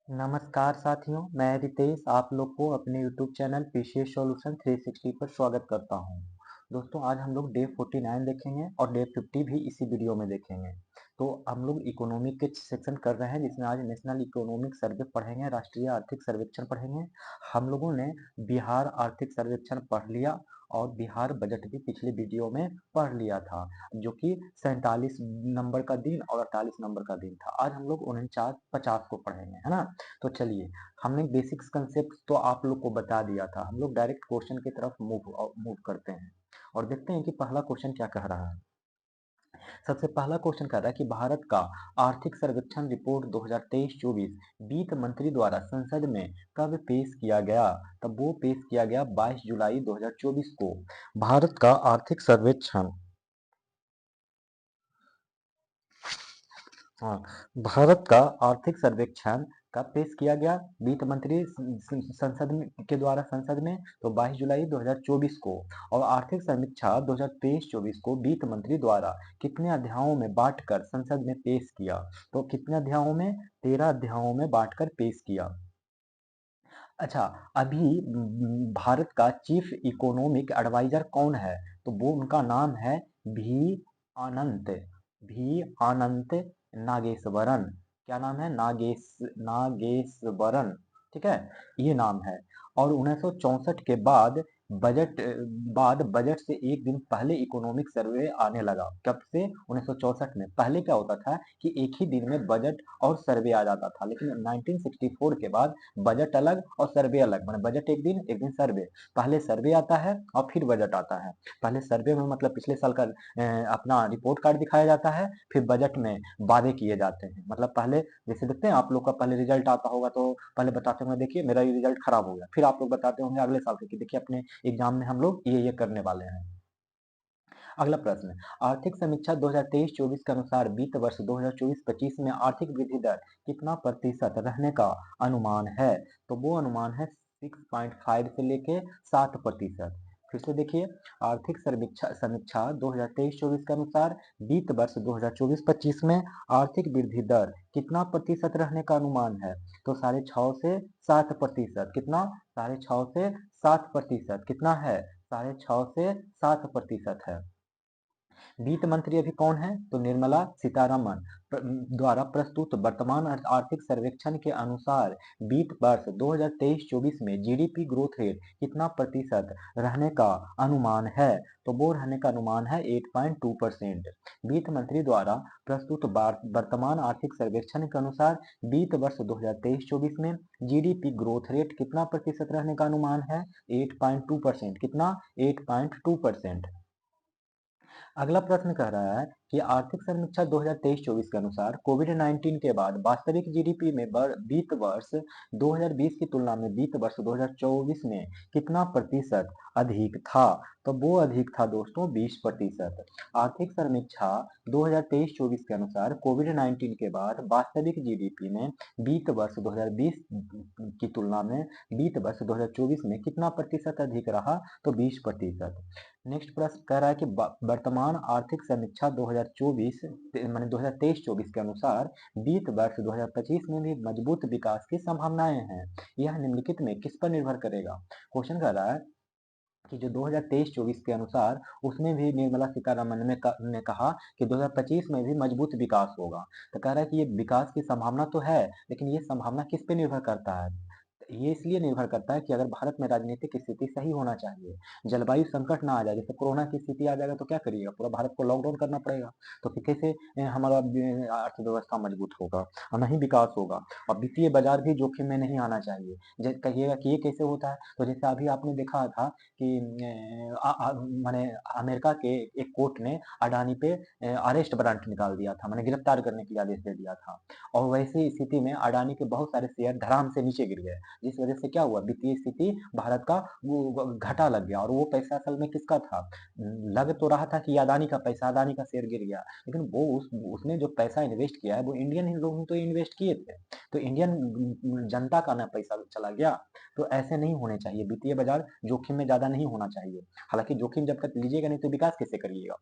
नमस्कार साथियों, मैं रितेश आप लोग को अपने YouTube चैनल पीसीएस सॉल्यूशन 360 पर स्वागत करता हूं। दोस्तों आज हम लोग डे 49 देखेंगे और डे 50 भी इसी वीडियो में देखेंगे। तो हम लोग इकोनॉमिक के सेक्शन कर रहे हैं जिसमें आज नेशनल इकोनॉमिक सर्वे पढ़ेंगे, राष्ट्रीय आर्थिक सर्वेक्षण पढ़ेंगे। हम लोगों ने बिहार आर्थिक सर्वेक्षण पढ़ लिया और बिहार बजट भी पिछले वीडियो में पढ़ लिया था, जो कि 47 नंबर का दिन और 48 नंबर का दिन था। आज हम लोग 49-50 को पढ़ेंगे, है ना। तो चलिए, हमने बेसिक्स कंसेप्ट तो आप लोग को बता दिया था। हम लोग डायरेक्ट क्वेश्चन की तरफ मूव करते हैं और देखते हैं कि पहला क्वेश्चन क्या कह रहा है। सबसे पहला क्वेश्चन कह रहा है कि भारत का आर्थिक सर्वेक्षण रिपोर्ट 2023-24 वित्त मंत्री द्वारा संसद में कब पेश किया गया। तब वो पेश किया गया 22 जुलाई 2024 को। भारत का आर्थिक सर्वेक्षण, हाँ, भारत का आर्थिक सर्वेक्षण कब पेश किया गया वित्त मंत्री के द्वारा संसद में, तो 22 जुलाई 2024 को। और आर्थिक समीक्षा 2023-24 को वित्त मंत्री द्वारा कितने अध्यायों में बांटकर संसद में पेश किया। तो कितने अध्यायों में, 13 अध्यायों में बांटकर पेश किया। अच्छा, अभी भारत का चीफ इकोनॉमिक एडवाइजर कौन है, तो वो उनका नाम है अनंत भी अनंत नागेश्वरन। क्या नाम है, नागेश्वरन। ठीक है, ये नाम है। और 1964 के बजट से एक दिन पहले इकोनॉमिक सर्वे आने लगा। कब से, 1964 में। पहले क्या होता था कि एक ही दिन में बजट और सर्वे आ जाता था, लेकिन 1964 के बाद बजट अलग और सर्वे अलग, माने बजट एक दिन सर्वे। पहले सर्वे आता है और फिर बजट आता है। पहले सर्वे में मतलब पिछले साल का अपना रिपोर्ट कार्ड दिखाया जाता है, फिर बजट में वादे किए जाते हैं। मतलब पहले जैसे देखते हैं आप लोग का पहले रिजल्ट आता होगा तो पहले बताते होंगे देखिए मेरा ये रिजल्ट खराब हो गया, फिर आप लोग बताते होंगे अगले साल से कि देखिए अपने एग्जाम में हम लोग ये करने वाले हैं। अगला प्रश्न, आर्थिक समीक्षा 2023-24 के अनुसार वित्त वर्ष 2024-25 में आर्थिक वृद्धि दर कितना प्रतिशत रहने का अनुमान है। तो वो अनुमान है 6.5 से लेके 7%। फिर से देखिए, आर्थिक समीक्षा समीक्षा 2023-24 के अनुसार वित्त वर्ष 2024-25 में आर्थिक वृद्धि दर कितना प्रतिशत रहने का अनुमान है। तो 6.5 से 7%। कितना, 6.5 से 7%। कितना है, 6.5 से 7% है। वित्त मंत्री अभी कौन है, तो निर्मला सीतारमन द्वारा प्रस्तुत वर्तमान आर्थिक सर्वेक्षण के अनुसार वित्त वर्ष 2023-24 में जीडीपी ग्रोथ रेट कितना प्रतिशत रहने का अनुमान है। तो वो रहने का अनुमान है 8.2%। वित्त मंत्री द्वारा प्रस्तुत वर्तमान आर्थिक सर्वेक्षण के अनुसार वित्त वर्ष 2023-24 में जीडीपी ग्रोथ रेट कितना प्रतिशत रहने का अनुमान है, 8.2%। कितना, 8.2%। अगला प्रश्न कह रहा है कि आर्थिक समीक्षा 2023-24 के अनुसार कोविड-19 के बाद वास्तविक जीडीपी में वित्त वर्ष 2020 की तुलना में वित्त वर्ष 2024 में कितना प्रतिशत अधिक था। तो वो अधिक था दोस्तों 20%। आर्थिक समीक्षा 2023-24 के अनुसार कोविड-19 के बाद वास्तविक जीडीपी में वित्त वर्ष 2020 की तुलना में वित्त वर्ष 2024 में कितना प्रतिशत अधिक रहा, तो 20%। नेक्स्ट प्रश्न कह रहा है कि वर्तमान आर्थिक समीक्षा 2024 माने 2023-24 के अनुसार वित्त वर्ष 2025 में भी मजबूत विकास की संभावनाएं हैं। यह निम्नलिखित में किस पर निर्भर करेगा। क्वेश्चन कह रहा है कि जो 2023-24 के अनुसार उसमें भी निर्मला सीतारमन ने कहा कि 2025 में भी मजबूत विकास होगा। तो कह रहा है कि ये विकास की संभावना तो है, लेकिन ये संभावना किस पे निर्भर करता है। ये इसलिए निर्भर करता है कि अगर भारत में राजनीतिक स्थिति सही होना चाहिए, जलवायु संकट ना आ जाए। जैसे कोरोना की स्थिति आ जाएगा तो क्या करिएगा, पूरा भारत को लॉकडाउन करना पड़ेगा। तो फिर कैसे हमारा अर्थव्यवस्था मजबूत होगा और नहीं विकास होगा। और वित्तीय बाजार भी जोखिम में नहीं आना चाहिए। कहिएगा कि ये कैसे होता है, तो जैसे अभी आपने देखा था कि माने अमेरिका के एक कोर्ट ने अडानी पे अरेस्ट वारंट निकाल दिया था, माने गिरफ्तार करने के लिए आदेश दे दिया था। और वैसी स्थिति में अडानी के बहुत सारे शेयर धड़ाम से नीचे गिर गए, जिस वजह से क्या हुआ, वित्तीय स्थिति भारत का वो घाटा लग गया। और वो पैसा असल में किसका था, लग तो रहा था कि अदानी का पैसा, अदानी का शेयर गिर गया, लेकिन वो उसने जो पैसा इन्वेस्ट किया है वो इंडियन ही लोग तो इन्वेस्ट किए थे। तो इंडियन जनता का ना पैसा चला गया। तो ऐसे नहीं होने चाहिए, वित्तीय बाजार जोखिम में ज्यादा नहीं होना चाहिए। हालांकि जोखिम जब तक लीजिएगा नहीं तो विकास कैसे करिएगा।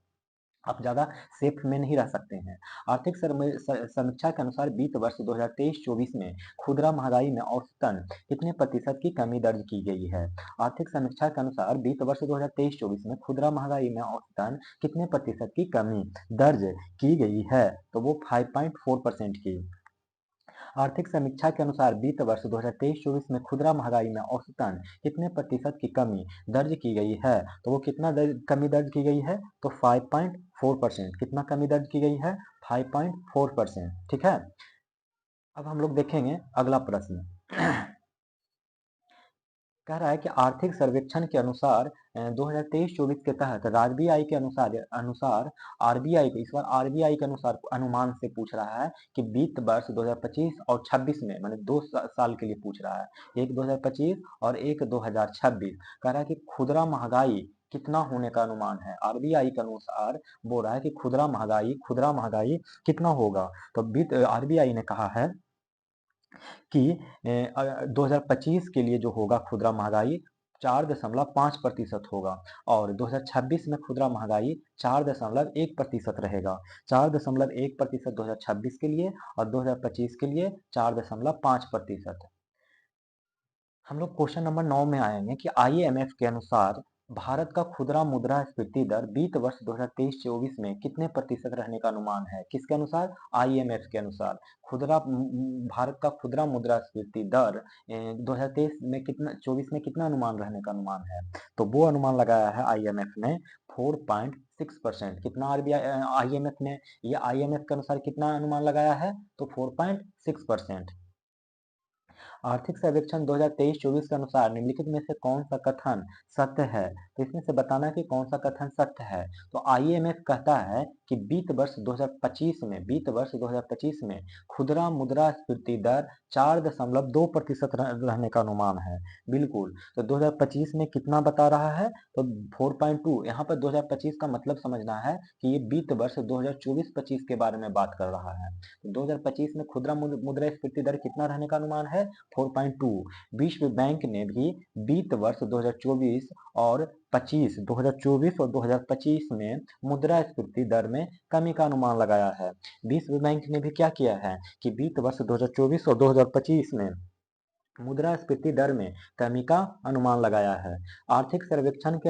आप ज़्यादा सेफ में नहीं रह सकते हैं। आर्थिक समीक्षा के अनुसार वित्त वर्ष 2023-24 में खुदरा महंगाई में औसतन कितने प्रतिशत की कमी दर्ज की गई है? आर्थिक समीक्षा के अनुसार वित्त वर्ष 2023-24 में खुदरा महंगाई में औसतन कितने प्रतिशत की कमी दर्ज की गई है? तो वो 5.4% की। आर्थिक समीक्षा के अनुसार वित्त वर्ष 2023-24 में खुदरा महंगाई में औसतन कितने प्रतिशत की कमी दर्ज की गई है? तो वो कितना कमी दर्ज की गई है? तो 5.4%। कितना कमी दर्ज की गई है? 5.4%। ठीक है। अब हम लोग देखेंगे अगला प्रश्न। कह रहा है कि आर्थिक सर्वेक्षण के अनुसार 2023-24 के तहत आरबीआई के अनुसार आरबीआई को इस बार आरबीआई के अनुसार अनुमान से पूछ रहा है कि वित्त वर्ष 2025 और 26 में माने 2 साल के लिए पूछ रहा है, एक 2025 और एक 2026। कह रहा है कि खुदरा महंगाई कितना होने का अनुमान है। आरबीआई के अनुसार बोल रहा है कि खुदरा महंगाई कितना होगा। तो वित्त आरबीआई ने कहा है कि 2025 के लिए जो होगा खुदरा महंगाई 4.5% होगा और 2026 में खुदरा महंगाई 4.1% रहेगा। 4.1% 2026 के लिए और 2025 के लिए 4.5%। हम लोग क्वेश्चन नंबर 9 में आएंगे कि आईएमएफ के अनुसार भारत का खुदरा मुद्रास्फीति दर वित्त वर्ष 2023-24 में कितने प्रतिशत रहने का अनुमान है? किसके अनुसार? आईएमएफ के अनुसार भारत का खुदरा मुद्रास्फीति दर 2023 में कितना 24 में कितना अनुमान रहने का अनुमान है? तो वो अनुमान लगाया है आईएमएफ ने 4.6%। कितना आईएमएफ ने ये आईएमएफ के अनुसार कितना अनुमान लगाया है? तो 4.6%। आर्थिक सर्वेक्षण 2023-24 के अनुसार निम्नलिखित में से कौन सा कथन सत्य है? तो इसमें से बताना कि कौन सा कथन सत्य है। तो आईएमएफ कहता है कि वित्त वर्ष 2025 में खुदरा मुद्रास्फीति दर 4.2% रहने का अनुमान है। बिल्कुल। तो 2025 में कितना बता रहा है? तो 4.2। यहाँ पर 2025 का मतलब समझना है कि ये वित्त वर्ष 2024-25 के बारे में बात कर रहा है। तो 2025 में खुदरा मुद्रास्फीति दर कितना रहने का अनुमान है? 4.2। विश्व बैंक ने भी वित्त वर्ष 2024 और 2025 में मुद्रास्फीति दर में कमी का अनुमान लगाया है। विश्व बैंक ने भी क्या किया है कि वित्त वर्ष 2024 और 2025 में मुद्रास्फीति दर में कमी का अनुमान लगाया है। आर्थिक सर्वेक्षण के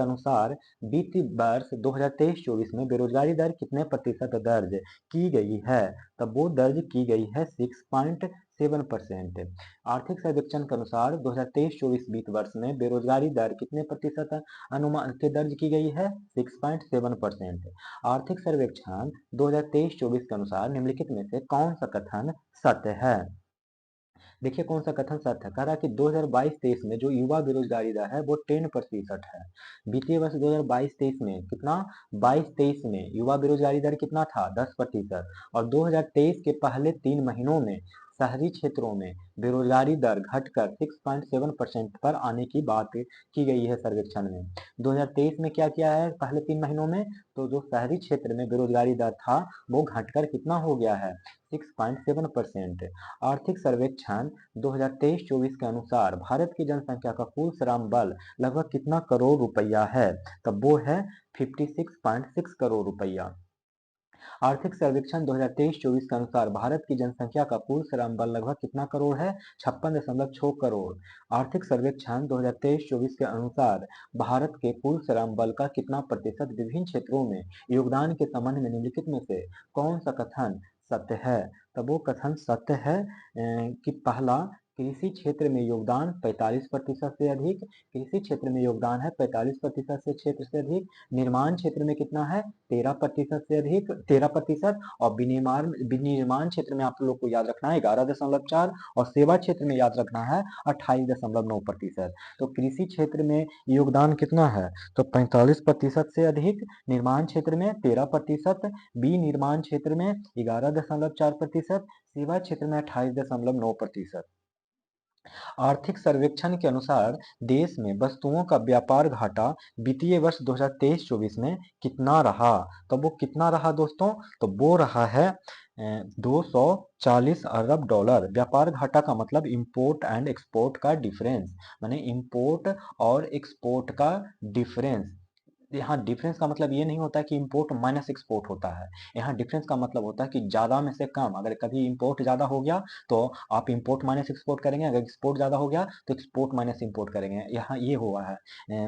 अनुसार वित्त वर्ष 2023-24 में बेरोजगारी दर कितने प्रतिशत दर्ज की गई है? तब वो दर्ज की गई है 6.7%। आर्थिक सर्वेक्षण के अनुसार 2023-24 वित्त वर्ष में बेरोजगारी दर कितने प्रतिशत अनुमान के दर्ज की गई है? 6.7%। आर्थिक सर्वेक्षण 2023-24 के अनुसार निम्नलिखित में से कौन सा कथन सत्य है? देखिए कौन सा कथन सत्य है। कह रहा है कि 2022-23 में जो युवा बेरोजगारी दर है वो 10% है। वित्तीय वर्ष 2022-23 में कितना? 22-23 में युवा बेरोजगारी दर कितना था? 10%। और 2023 के पहले 3 महीनों में शहरी क्षेत्रों में बेरोजगारी दर घटकर 6.7% पर आने की बात की गई है सर्वेक्षण में। 2023 में क्या किया है पहले 3 महीनों में? तो जो शहरी क्षेत्र में बेरोजगारी दर था वो घटकर कितना हो गया है? 6.7%। आर्थिक सर्वेक्षण 2023-24 के अनुसार भारत की जनसंख्या का कुल श्रम बल लगभग कितना करोड़ रुपया है? तब वो है 56.6 करोड़ रुपया। आर्थिक सर्वेक्षण 2023-24 के अनुसार भारत की जनसंख्या का कुल श्रम बल लगभग कितना करोड़ है? 56.6 करोड़। आर्थिक सर्वेक्षण 2023-24 के अनुसार भारत के कुल श्रम बल का कितना प्रतिशत विभिन्न क्षेत्रों में योगदान के संबंध में निम्नलिखित में से कौन सा कथन सत्य है? तब वो कथन सत्य है कि पहला कृषि क्षेत्र में योगदान 45% से अधिक, कृषि क्षेत्र में योगदान है 45% से क्षेत्र से अधिक, निर्माण क्षेत्र में कितना है? 13% से अधिक 13%, और विनिर्माण क्षेत्र में आप लोग को याद रखना है 11.4, और सेवा क्षेत्र में याद रखना है 28.9%। तो कृषि क्षेत्र में योगदान कितना है? तो 45% से अधिक, निर्माण क्षेत्र में 13%, विनिर्माण क्षेत्र में 11.4%, सेवा क्षेत्र में 28.9%। आर्थिक सर्वेक्षण के अनुसार देश में वस्तुओं का व्यापार घाटा वित्तीय वर्ष 2023-24 में कितना रहा? तो वो कितना रहा दोस्तों? तो वो रहा है 240 अरब डॉलर। व्यापार घाटा का मतलब इंपोर्ट एंड एक्सपोर्ट का डिफरेंस, माने इंपोर्ट और एक्सपोर्ट का डिफरेंस यहाँ डिफरेंस का मतलब ये नहीं होता है कि इंपोर्ट माइनस एक्सपोर्ट होता है। यहाँ डिफरेंस का मतलब होता है कि ज्यादा में से कम। अगर कभी इंपोर्ट ज्यादा हो गया तो आप इंपोर्ट माइनस एक्सपोर्ट करेंगे, अगर एक्सपोर्ट ज्यादा हो गया तो एक्सपोर्ट माइनस इंपोर्ट करेंगे। यहाँ ये हुआ है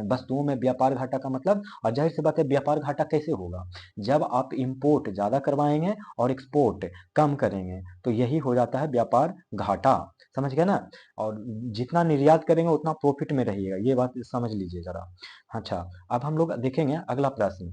वस्तुओं में व्यापार घाटा का मतलब। और जाहिर सी बात है व्यापार घाटा कैसे होगा, जब आप इंपोर्ट ज्यादा करवाएंगे और एक्सपोर्ट कम करेंगे तो यही हो जाता है व्यापार घाटा। समझ गए ना। और जितना निर्यात करेंगे उतना प्रॉफिट में रहिएगा, ये बात समझ लीजिए जरा। अच्छा, अब हम लोग देखेंगे अगला प्रश्न।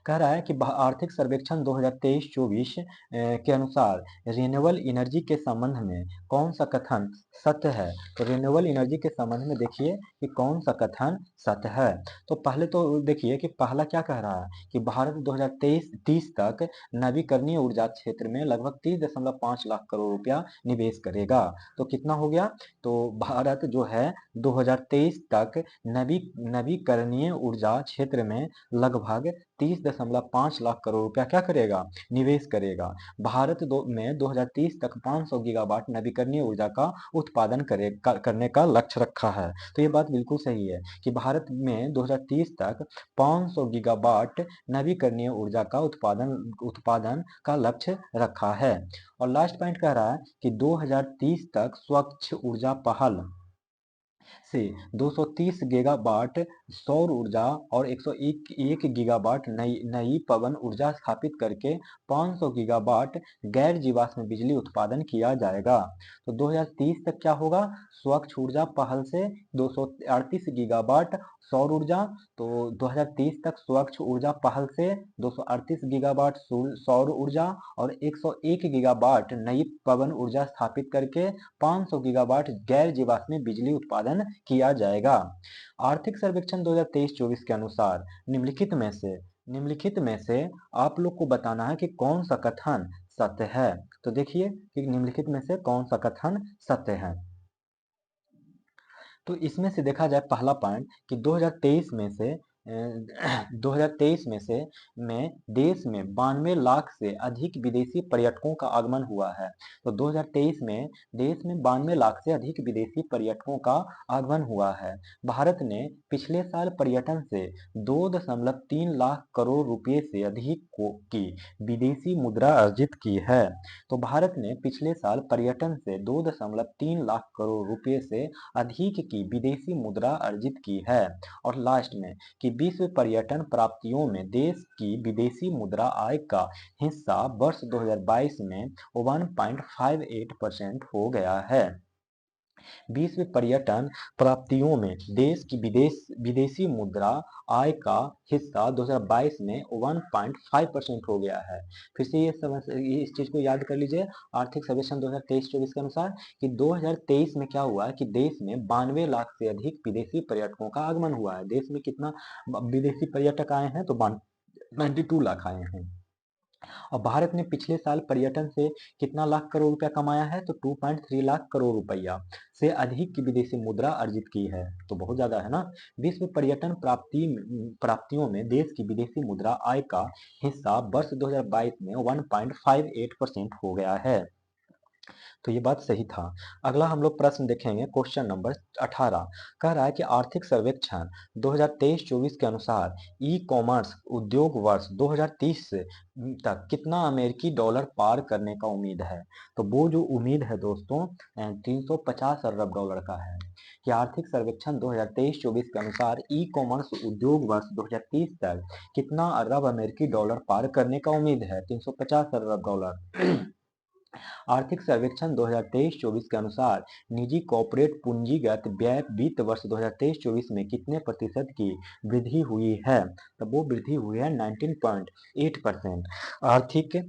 कह रहा है कि आर्थिक सर्वेक्षण 2023-24 के अनुसार रिन्यूएबल एनर्जी के संबंध में कौन सा कथन सत्य है। तो रिन्यूएबल एनर्जी के संबंध में देखिए कि कौन सा कथन सत्य है। तो पहले तो देखिए कि पहला क्या कह रहा है कि भारत 2023-30 तक नवीकरणीय ऊर्जा क्षेत्र में लगभग 30.5 लाख करोड़ रुपया निवेश करेगा। तो कितना हो गया, तो भारत जो है 2023 तक नवीकरणीय ऊर्जा क्षेत्र में लगभग 30.5 लाख करोड़ रुपया क्या करेगा, निवेश करेगा। भारत में 2030 तक 500 गीगावाट नवीकरणीय ऊर्जा का उत्पादन करने का लक्ष्य रखा है। तो ये बात बिल्कुल सही है कि भारत में 2030 तक 500 गीगावाट नवीकरणीय ऊर्जा का उत्पादन उत्पादन का लक्ष्य रखा है। और लास्ट पॉइंट कह रहा है कि 2030 तक स्वच्छ ऊर्जा पहल से 230 गीगावाट सौर ऊर्जा और 101 गीगावाट नई नई पवन ऊर्जा स्थापित करके 500 गीगावाट गैर जीवाश्म बिजली उत्पादन किया जाएगा। तो 2030 तक क्या होगा, स्वच्छ ऊर्जा पहल से 238 गीगावाट सौर ऊर्जा। तो 2030 तक स्वच्छ ऊर्जा पहल से 238 गीगावाट सौर ऊर्जा और 101 गीगावाट नई पवन ऊर्जा स्थापित करके 500 गीगावाट गैर जीवाश्मी बिजली उत्पादन किया जाएगा। आर्थिक सर्वेक्षण 2023-24 के अनुसार निम्नलिखित में से आप लोग को बताना है कि कौन सा कथन सत्य है। तो देखिए कि निम्नलिखित में से कौन सा कथन सत्य है। तो इसमें से देखा जाए पहला पॉइंट कि 2023 में से 2023 में से में देश में 92 लाख से अधिक विदेशी पर्यटकों का आगमन हुआ है। तो 2023 में देश में 92 लाख से अधिक विदेशी पर्यटकों का आगमन हुआ है। भारत ने पिछले साल पर्यटन से 2.3 लाख करोड़ रुपए से अधिक की विदेशी मुद्रा अर्जित की है। तो भारत ने पिछले साल पर्यटन से 2.3 लाख करोड़ रुपए से अधिक की विदेशी मुद्रा अर्जित की है। और लास्ट में कि विश्व पर्यटन प्राप्तियों में देश की विदेशी मुद्रा आय का हिस्सा वर्ष 2022 में 1.58% हो गया है। विश्व पर्यटन प्राप्तियों में देश की विदेशी मुद्रा आय का हिस्सा 2022 में 1.5% हो गया है। फिर से ये इस चीज को याद कर लीजिए। आर्थिक सर्वेक्षण 2023-24 के अनुसार कि 2023 में क्या हुआ है कि देश में 92 लाख से अधिक विदेशी पर्यटकों का आगमन हुआ है। देश में कितना विदेशी पर्यटक आए हैं, तो 92 लाख आए हैं। और भारत ने पिछले साल पर्यटन से कितना लाख करोड़ रुपया कमाया है, तो 2.3 लाख करोड़ रुपया से अधिक की विदेशी मुद्रा अर्जित की है। तो बहुत ज्यादा है ना। विश्व पर्यटन प्राप्तियों में देश की विदेशी मुद्रा आय का हिस्सा वर्ष 2022 में 1.58% हो गया है। तो ये बात सही था। अगला हम लोग प्रश्न देखेंगे, क्वेश्चन नंबर 18। कह रहा है कि आर्थिक सर्वेक्षण 2023-24 के अनुसार ई कॉमर्स उद्योग वर्ष 2030 तक कितना अमेरिकी डॉलर पार करने का उम्मीद है। तो वो जो उम्मीद है दोस्तों 350 अरब डॉलर का है। कि आर्थिक सर्वेक्षण 2023-24 के अनुसार ई कॉमर्स उद्योग वर्ष 2030 तक कितना अरब अमेरिकी डॉलर पार करने का उम्मीद है, 350 अरब डॉलर। आर्थिक सर्वेक्षण 2023-24 के अनुसार निजी कॉर्पोरेट पूंजीगत व्यय वित्त वर्ष 2023-24 में कितने प्रतिशत की वृद्धि हुई है। तो वो वृद्धि हुई है 19.8%। आर्थिक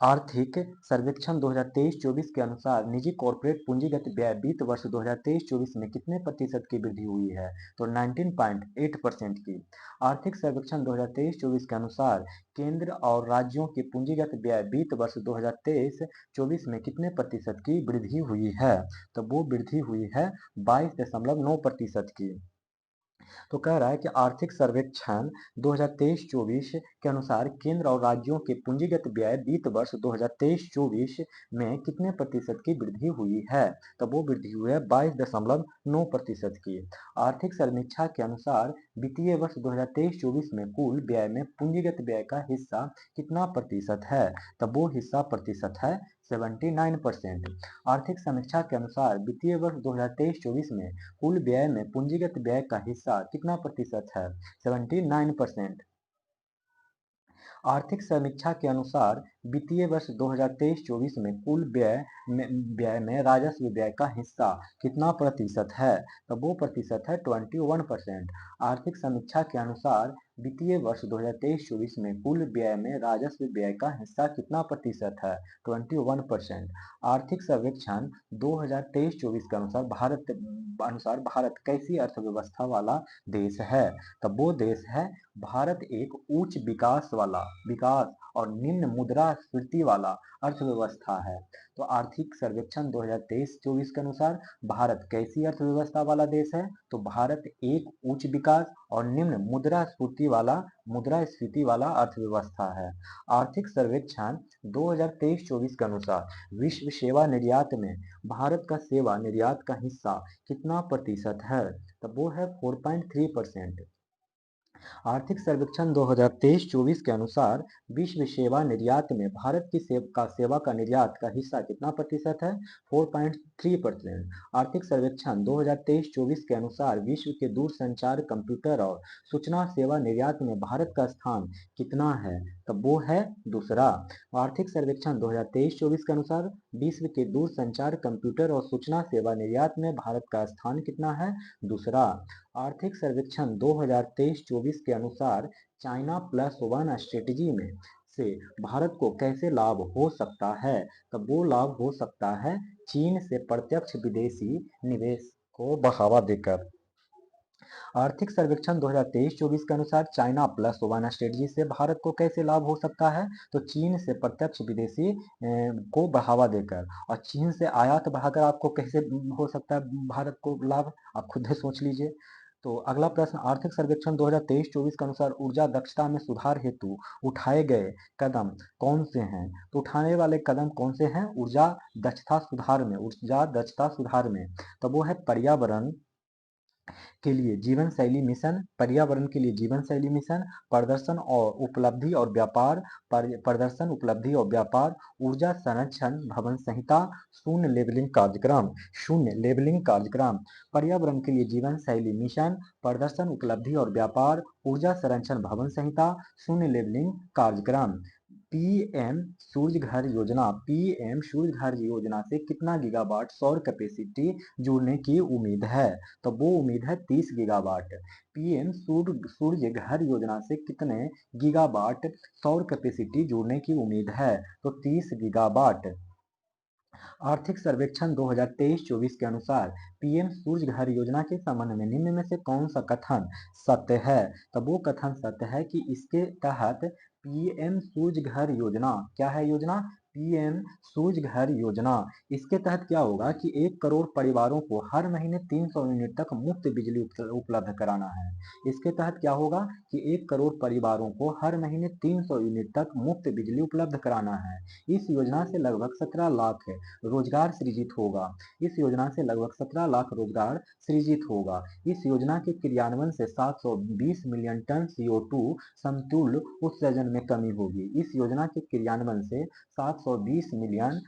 आर्थिक सर्वेक्षण 2023-24 के अनुसार निजी कॉर्पोरेट पूंजीगत व्यय वित्त वर्ष 2023-24 में कितने प्रतिशत की वृद्धि हुई है, तो 19.8% की। आर्थिक सर्वेक्षण 2023-24 के अनुसार केंद्र और राज्यों के पूंजीगत व्यय वित्त वर्ष 2023-24 में कितने प्रतिशत की वृद्धि हुई है, तो वो वृद्धि हुई है 22.9% की। तो कह रहा है कि आर्थिक सर्वेक्षण 2023-24 के अनुसार केंद्र और राज्यों के पूंजीगत व्यय वित्त वर्ष 2023-24 में कितने प्रतिशत की वृद्धि हुई है। तो वो वृद्धि हुई है 22.9% की। आर्थिक समीक्षा के अनुसार वित्तीय वर्ष 2023-24 में कुल व्यय में पूंजीगत व्यय का हिस्सा कितना प्रतिशत है। तो वो हिस्सा प्रतिशत है 79%। आर्थिक समीक्षा के अनुसार वित्तीय वर्ष 2023-24 में कुल व्यय में पूंजीगत व्यय का हिस्सा कितना प्रतिशत है। 79%। आर्थिक समीक्षा के अनुसार वित्तीय वर्ष 2023-24 में कुल व्यय में राजस्व व्यय का हिस्सा कितना प्रतिशत है। तो वो प्रतिशत है 21%। आर्थिक समीक्षा के अनुसार वित्तीय वर्ष 2023-24 में कुल व्यय में राजस्व व्यय का हिस्सा कितना प्रतिशत है। 21%। आर्थिक सर्वेक्षण 2023-24 के अनुसार भारत कैसी अर्थव्यवस्था वाला देश है। तो वो देश है, भारत एक उच्च विकास और निम्न मुद्रास्फीति वाला अर्थव्यवस्था है। तो आर्थिक सर्वेक्षण 2023-24 के अनुसार भारत कैसी अर्थव्यवस्था वाला देश है। तो भारत एक उच्च विकास और निम्न मुद्रास्फीति वाला अर्थव्यवस्था है। आर्थिक सर्वेक्षण 2023-24 के अनुसार विश्व सेवा निर्यात में भारत का सेवा निर्यात का हिस्सा कितना प्रतिशत है। तो वो है 4.3%। आर्थिक सर्वेक्षण 2023-24 के अनुसार विश्व सेवा निर्यात में भारत की सेवा का निर्यात का हिस्सा कितना प्रतिशत है। 4.3%। आर्थिक सर्वेक्षण 2023-24 के अनुसार विश्व के दूरसंचार, कंप्यूटर और सूचना सेवा निर्यात में भारत का स्थान कितना है। तो वो है दूसरा। आर्थिक सर्वेक्षण 2023-24 के अनुसार विश्व के दूरसंचार, कंप्यूटर और सूचना सेवा निर्यात में भारत का स्थान कितना है। दूसरा। आर्थिक सर्वेक्षण 2023-24 के अनुसार चाइना प्लस वन स्ट्रेटजी में से भारत को कैसे लाभ हो सकता है। तो वो लाभ हो सकता है चीन से प्रत्यक्ष विदेशी निवेश को बढ़ावा देकर। आर्थिक सर्वेक्षण 2023-24 के अनुसार चाइना प्लस वन स्ट्रेटजी से भारत को कैसे लाभ हो सकता है। तो चीन से प्रत्यक्ष विदेशी को बढ़ावा देकर। और चीन से आयात बढ़ाकर आपको कैसे हो सकता है भारत को लाभ, आप खुद ही सोच लीजिए। तो अगला प्रश्न, आर्थिक सर्वेक्षण 2023-24 के अनुसार ऊर्जा दक्षता में सुधार हेतु उठाए गए कदम कौन से हैं। तो उठाने वाले कदम कौन से हैं ऊर्जा दक्षता सुधार में। तो वो है पर्यावरण के लिए जीवन शैली मिशन, पर्यावरण के लिए जीवन शैली मिशन, प्रदर्शन उपलब्धि और व्यापार, ऊर्जा संरक्षण भवन संहिता, शून्य लेबलिंग कार्यक्रम। पर्यावरण के लिए जीवन शैली मिशन, प्रदर्शन उपलब्धि और व्यापार, ऊर्जा संरक्षण भवन संहिता, शून्य लेबलिंग कार्यक्रम। पीएम सूर्य घर योजना से कितना गीगावाट सौर कैपेसिटी जुड़ने की उम्मीद है। तो वो उम्मीद है 30 गीगावाट। पीएम सूर्य घर योजना से कितने गीगावाट सौर कैपेसिटी जुड़ने की उम्मीद है। तो 30 गीगावाट। आर्थिक सर्वेक्षण 2023-24 के अनुसार पीएम सूर्य घर योजना के संबंध में निम्न में से कौन सा कथन सत्य है। तो वो कथन सत्य है कि इसके तहत पीएम सूर्य घर योजना क्या है योजना, पीएम सूर्य घर योजना। इसके तहत क्या होगा कि 1 करोड़ परिवारों को हर महीने 300 यूनिट तक मुफ्त बिजली उपलब्ध कराना है। इसके तहत क्या होगा कि 1 करोड़ परिवारों को हर महीने 300 यूनिट तक मुफ्त बिजली उपलब्ध कराना है। इस योजना से लगभग 17 लाख रोजगार सृजित होगा। इस योजना से लगभग 17 लाख रोजगार सृजित होगा। इस योजना के क्रियान्वयन से 720 मिलियन टन CO2 समतुल्य उत्सर्जन में कमी होगी। इस योजना के क्रियान्वयन से 720 मिलियन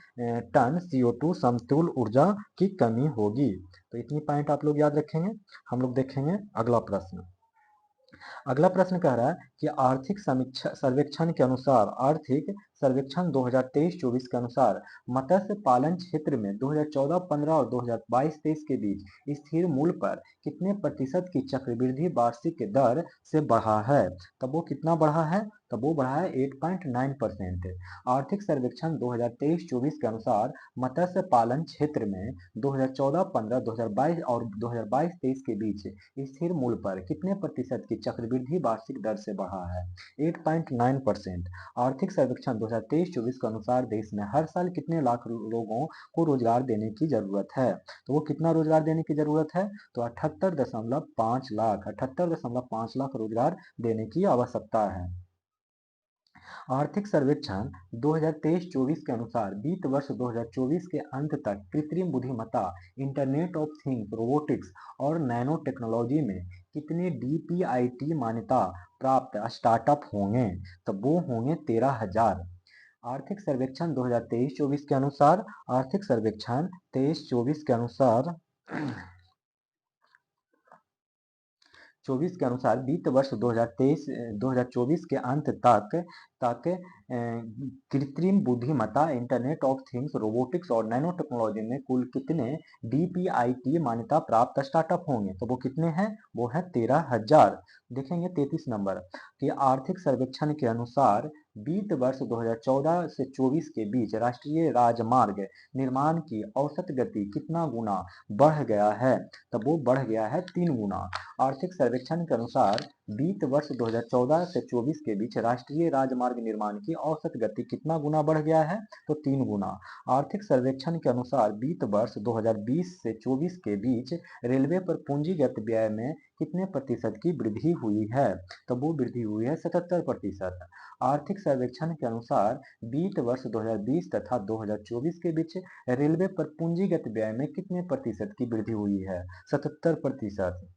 टन CO2 समतुल्य ऊर्जा की कमी होगी। तो इतनी पॉइंट आप लोग याद रखेंगे। हम लोग देखेंगे अगला प्रश्न। अगला प्रश्न कह रहा है कि आर्थिक सर्वेक्षण के अनुसार आर्थिक सर्वेक्षण 2023-24 के अनुसार मत्स्य पालन क्षेत्र में 2014-15 और 2022-23 के बीच स्थिर मूल्य पर कितने प्रतिशत की चक्रवृद्धि वार्षिक दर से बढ़ा है। तब वो कितना बढ़ा है तो वो बढ़ा है 8.9%। आर्थिक सर्वेक्षण 2023-24 के अनुसार मत्स्य पालन क्षेत्र में 2014-15, 2022 और 2022-23 के बीच स्थिर मूल्य पर कितने प्रतिशत की चक्रवृद्धि वार्षिक दर से बढ़ा है? 8.9%। आर्थिक सर्वेक्षण 2023-24 के अनुसार देश में हर साल कितने लाख लोगों को रोजगार देने की जरूरत है? तो वो कितना रोजगार देने की जरूरत है? तो 78.5 लाख रोजगार देने की आवश्यकता है। आर्थिक सर्वेक्षण 2023-24 के अनुसार वित्त वर्ष 2024 के अंत तक कृत्रिम बुद्धिमत्ता, इंटरनेट ऑफ थिंग्स, रोबोटिक्स और नैनो टेक्नोलॉजी में कितने डीपीआईटी मान्यता प्राप्त स्टार्टअप होंगे? तो वो होंगे 13,000। आर्थिक सर्वेक्षण 2023-24 के अनुसार आर्थिक सर्वेक्षण 23-24 के अनुसार 24 के अनुसार वित्त वर्ष 2024 के अंत तक कृत्रिम बुद्धिमत्ता, इंटरनेट ऑफ थिंग्स, रोबोटिक्स और नैनो टेक्नोलॉजी में कुल कितने डीपीआईटी मान्यता प्राप्त स्टार्टअप होंगे? तो वो कितने हैं? वो है 13,000। देखेंगे 33 नंबर कि आर्थिक सर्वेक्षण के अनुसार वित्त वर्ष 2014 से 24 के बीच राष्ट्रीय राजमार्ग निर्माण की औसत गति कितना गुना बढ़ गया है? तब वो बढ़ गया है 3 गुना। आर्थिक सर्वेक्षण के अनुसार वित्त वर्ष 2014 से 24 के बीच राष्ट्रीय राजमार्ग निर्माण की औसत गति कितना गुना बढ़ गया है? तो 3 गुना। आर्थिक सर्वेक्षण के अनुसार वित्त वर्ष 2020 से 24 के बीच रेलवे पर पूंजीगत व्यय में कितने प्रतिशत की वृद्धि हुई है? तो वो वृद्धि हुई है 77%। आर्थिक सर्वेक्षण के अनुसार वित्त वर्ष 2020 तथा 2024 के बीच रेलवे पर पूंजीगत व्यय में कितने प्रतिशत की वृद्धि हुई है? 77%।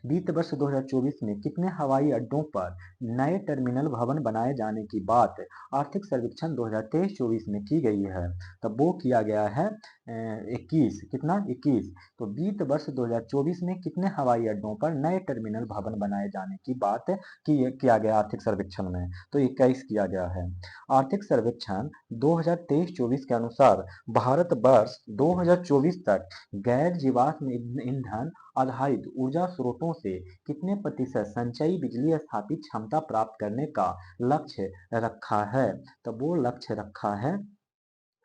वित्त वर्ष 2024 में कितने हवाई अड्डों पर नए टर्मिनल भवन बनाए जाने की बात आर्थिक सर्वेक्षण 2023-24 में की गई है? तब वो किया गया है 21। कितना? 21। तो वित्त वर्ष 2024 में कितने हवाई अड्डों पर नए टर्मिनल भवन बनाए जाने की बात किया गया आर्थिक सर्वेक्षण में? तो 21 किया गया है। आर्थिक सर्वेक्षण 2023-24 के अनुसार भारत वर्ष 2024 तक गैर जीवाश्म ईंधन आधारित ऊर्जा स्रोतों से कितने प्रतिशत संचयी बिजली स्थापित क्षमता प्राप्त करने का लक्ष्य रखा है? तो वो लक्ष्य रखा है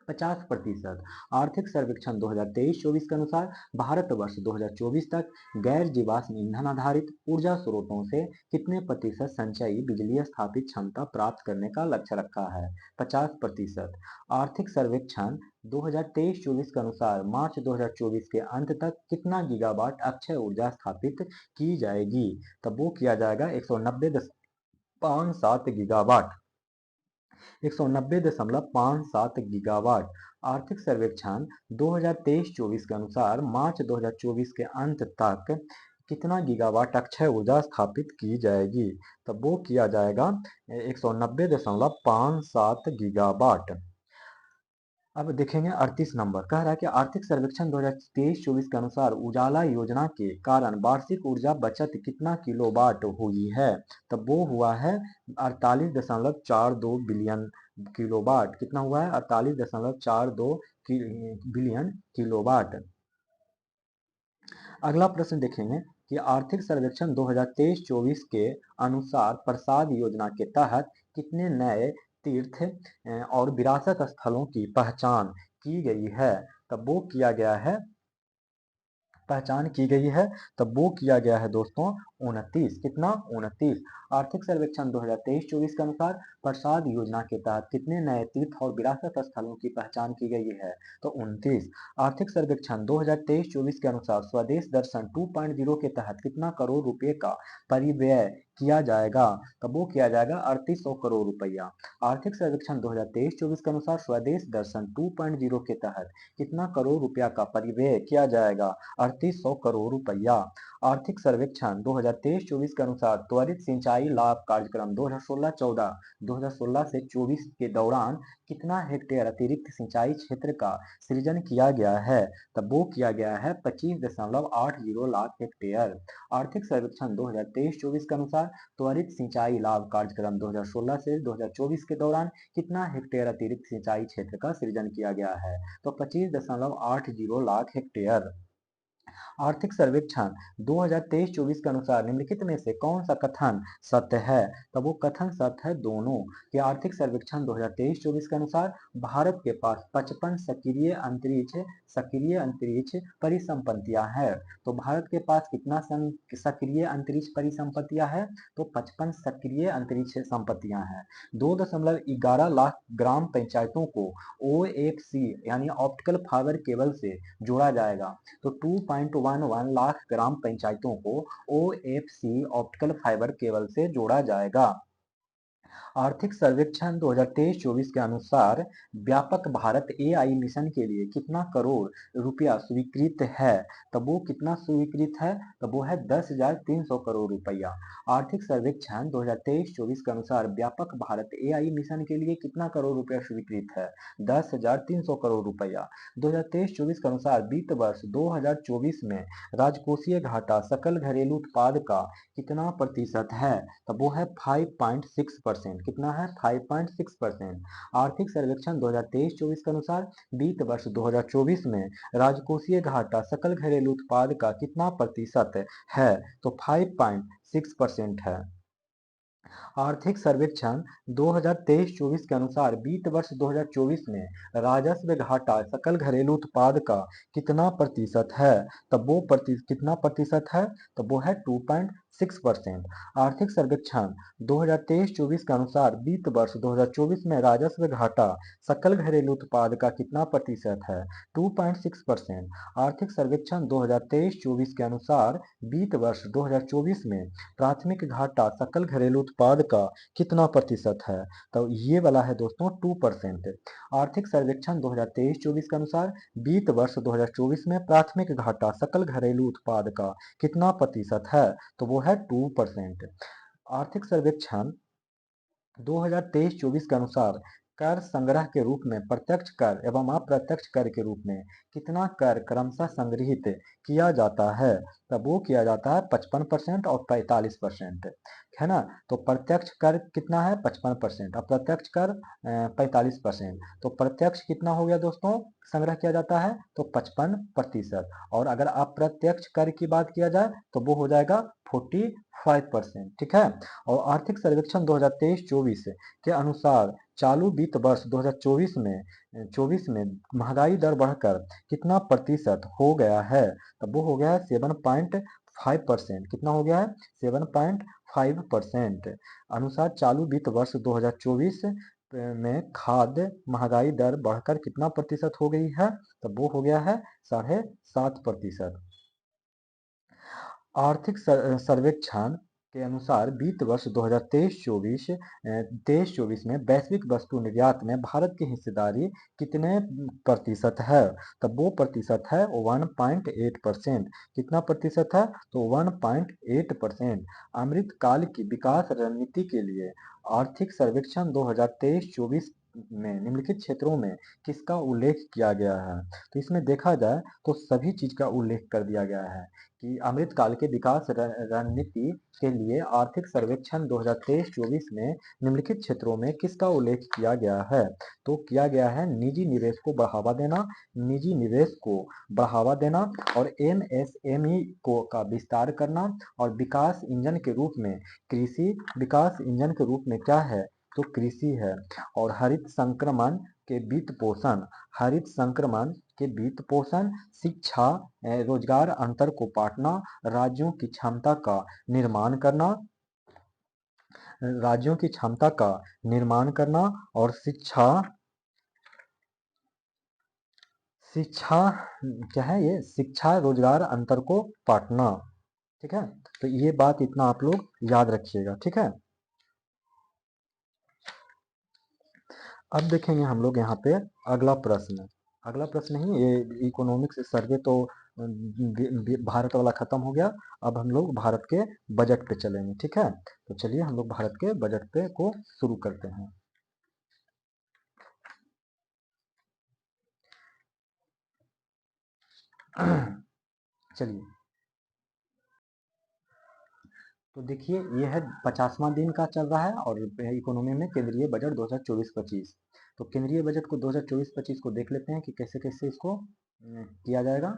50%। आर्थिक सर्वेक्षण 2023-24 के अनुसार भारत वर्ष 2024 तक गैर जीवाश्म ईंधन आधारित ऊर्जा स्रोतों से कितने प्रतिशत संचयी बिजली स्थापित क्षमता प्राप्त करने का लक्ष्य रखा है? 50%। आर्थिक सर्वेक्षण 2023-24 के अनुसार मार्च 2024 के अंत तक कितना गीगावाट अक्षय ऊर्जा स्थापित की जाएगी? तब वो किया जाएगा 190.57 गीगावाट। 190.57 गीगावाट। आर्थिक सर्वेक्षण 2023-24 के अनुसार मार्च 2024 के अंत तक कितना गीगावाट अक्षय ऊर्जा स्थापित की जाएगी? तब वो किया जाएगा 190.57 गीगावाट। अब देखेंगे 38 नंबर कह रहा है कि आर्थिक सर्वेक्षण 2023-24 के अनुसार उजाला योजना के कारण वार्षिक ऊर्जा बचत कितना किलोवाट हुई है? तब वो हुआ है 48.42 बिलियन किलोवाट। कितना हुआ है? 48.42 बिलियन किलोवाट। अगला प्रश्न देखेंगे कि आर्थिक सर्वेक्षण 2023-24 के अनुसार प्रसाद योजना के तहत कितने नए तीर्थ और विरासत स्थलों की पहचान की गई है? तब वो किया गया है पहचान की गई है। तब वो किया गया है दोस्तों 29। कितना? 29। आर्थिक सर्वेक्षण 2023-24 के अनुसार प्रसाद योजना के तहत कितने नए तीर्थ और विरासत स्थलों की पहचान की गई है? तो 29। आर्थिक सर्वेक्षण 2023-24 के अनुसार स्वदेश दर्शन 2.0 के तहत कितना करोड़ रुपए का परिव्यय किया जाएगा? तब वो किया जाएगा 3800 करोड़ रुपया। आर्थिक सर्वेक्षण 2023-24 के अनुसार स्वदेश दर्शन 2.0 के तहत कितना करोड़ रुपया का परिव्यय किया जाएगा? 3800 करोड़ रुपया। आर्थिक सर्वेक्षण 2023-24 के अनुसार त्वरित सिंचाई लाभ कार्यक्रम 2016-14, 2016 से 24 के दौरान कितना हेक्टेयर अतिरिक्त सिंचाई क्षेत्र का सृजन किया गया है? तब वो किया गया है 25.80 लाख हेक्टेयर। आर्थिक सर्वेक्षण 2023-24 के अनुसार त्वरित सिंचाई लाभ कार्यक्रम 2016 से 2024 के दौरान कितना हेक्टेयर अतिरिक्त सिंचाई क्षेत्र का सृजन किया गया है? तो 25.80 लाख हेक्टेयर। आर्थिक सर्वेक्षण 2023-24 के अनुसार निम्नलिखित में से कौन सा कथन सत्य है? तो वो कथन सत्य है दोनों, कि आर्थिक सर्वेक्षण 2023-24 के अनुसार भारत के पास 55 सक्रिय अंतरिक्ष परिसंपत्तियां हैं। तो भारत के पास कितना सक्रिय अंतरिक्ष परिसंपत्तियां है? तो 55 सक्रिय अंतरिक्ष संपत्तियां हैं। 2.11 लाख ग्राम पंचायतों को OFC यानी ऑप्टिकल फाइबर केबल से जोड़ा जाएगा। तो 2.11 लाख ग्राम पंचायतों को OFC ऑप्टिकल फाइबर केबल से जोड़ा जाएगा। आर्थिक सर्वेक्षण 2023-24 के अनुसार व्यापक भारत AI मिशन के लिए कितना करोड़ रुपया स्वीकृत है? तो वो कितना स्वीकृत है? तो वो है 10,300 करोड़ रुपया। आर्थिक सर्वेक्षण 2023-24 के अनुसार व्यापक भारत AI मिशन के लिए कितना करोड़ रुपया स्वीकृत है? 10,300 करोड़ रुपया। 2023-24 के अनुसार वित्त वर्ष 2024 में राजकोषीय घाटा सकल घरेलू उत्पाद का कितना प्रतिशत है? तो वो है 5.6%। कितना है? 5.6%। आर्थिक सर्वेक्षण 2023-24 के अनुसार वित्त वर्ष 2024 में राजकोषीय घाटा सकल घरेलू उत्पाद का कितना प्रतिशत है? तो 5.6% है। आर्थिक सर्वेक्षण 2023-24 के अनुसार वित्त वर्ष 2024 में राजस्व घाटा सकल घरेलू उत्पाद का कितना प्रतिशत है? तब वो कितना प्रतिशत है? तो वो है 2.6%। आर्थिक सर्वेक्षण 2023-24 के अनुसार वित्त वर्ष 2024 में राजस्व घाटा सकल घरेलू उत्पाद का कितना प्रतिशत है? 2.6%। आर्थिक सर्वेक्षण 2023-24 के अनुसार वित्त वर्ष 2024 में प्राथमिक घाटा सकल घरेलू उत्पाद का कितना प्रतिशत है? तो ये वाला है दोस्तों 2%। आर्थिक सर्वेक्षण 2023-24 के अनुसार वित्त वर्ष 2024 में प्राथमिक घाटा सकल घरेलू उत्पाद का कितना प्रतिशत है? तो वो है 2%। आर्थिक सर्वेक्षण 2023-24 के अनुसार कर संग्रह के रूप में प्रत्यक्ष कर एवं अप्रत्यक्ष कर के रूप में कितना कर क्रमशः संग्रहित किया जाता है? तब वो किया जाता है 55% और 45%, है ना। तो प्रत्यक्ष कर कितना है? 55%। अप्रत्यक्ष कर 45%। तो प्रत्यक्ष कितना हो गया दोस्तों संग्रह किया जाता है? तो 55%। और अगर अप्रत्यक्ष कर की बात किया जाए तो वो हो जाएगा 45%। ठीक है। और आर्थिक सर्वेक्षण 2023-24 के अनुसार चालू वित्त वर्ष 2024 में महंगाई दर बढ़कर कितना प्रतिशत हो गया है? तब वो हो गया है 7.5%। कितना हो गया है? 7.5%। अनुसार चालू वित्त वर्ष 2024 में खाद्य महंगाई दर बढ़कर कितना प्रतिशत हो गई है? तब वो हो गया है 7.5%। आर्थिक सर्वेक्षण के अनुसार वित्त वर्ष 2023-24 में वैश्विक वस्तु निर्यात में भारत की हिस्सेदारी कितने प्रतिशत है? तब वो प्रतिशत है 1.8%। कितना प्रतिशत है? तो 1.8%। अमृतकाल की विकास रणनीति के लिए आर्थिक सर्वेक्षण 2023-24 में निम्नलिखित क्षेत्रों में किसका उल्लेख किया गया है? तो इसमें देखा जाए तो सभी चीज का उल्लेख कर दिया गया है कि अमृतकाल के विकास रणनीति के लिए आर्थिक सर्वेक्षण 2023-24 में निम्नलिखित क्षेत्रों में किसका उल्लेख किया गया है? तो किया गया है निजी निवेश को बढ़ावा देना, निजी निवेश को बढ़ावा देना और MSME को का विस्तार करना और विकास इंजन के रूप में कृषि विकास इंजन के रूप में क्या है? तो कृषि है। और हरित संक्रमण के वित्त पोषण, हरित संक्रमण के वित्त पोषण, शिक्षा, रोजगार अंतर को पाटना, राज्यों की क्षमता का निर्माण करना, राज्यों की क्षमता का निर्माण करना और शिक्षा शिक्षा क्या है? ये शिक्षा रोजगार अंतर को पाटना। ठीक है। तो ये बात इतना आप लोग याद रखिएगा। ठीक है। अब देखेंगे हम लोग यहाँ पे अगला प्रश्न। अगला प्रश्न नहीं, ये इकोनॉमिक्स सर्वे तो भारत वाला खत्म हो गया। अब हम लोग भारत के बजट पे चलेंगे। ठीक है। तो चलिए हम लोग भारत के बजट पे को शुरू करते हैं। चलिए, तो देखिए ये है 50वां दिन का चल रहा है और इकोनॉमी में केंद्रीय बजट 2024-25। तो केंद्रीय बजट को 2024-25 को देख लेते हैं कि कैसे कैसे इसको किया जाएगा।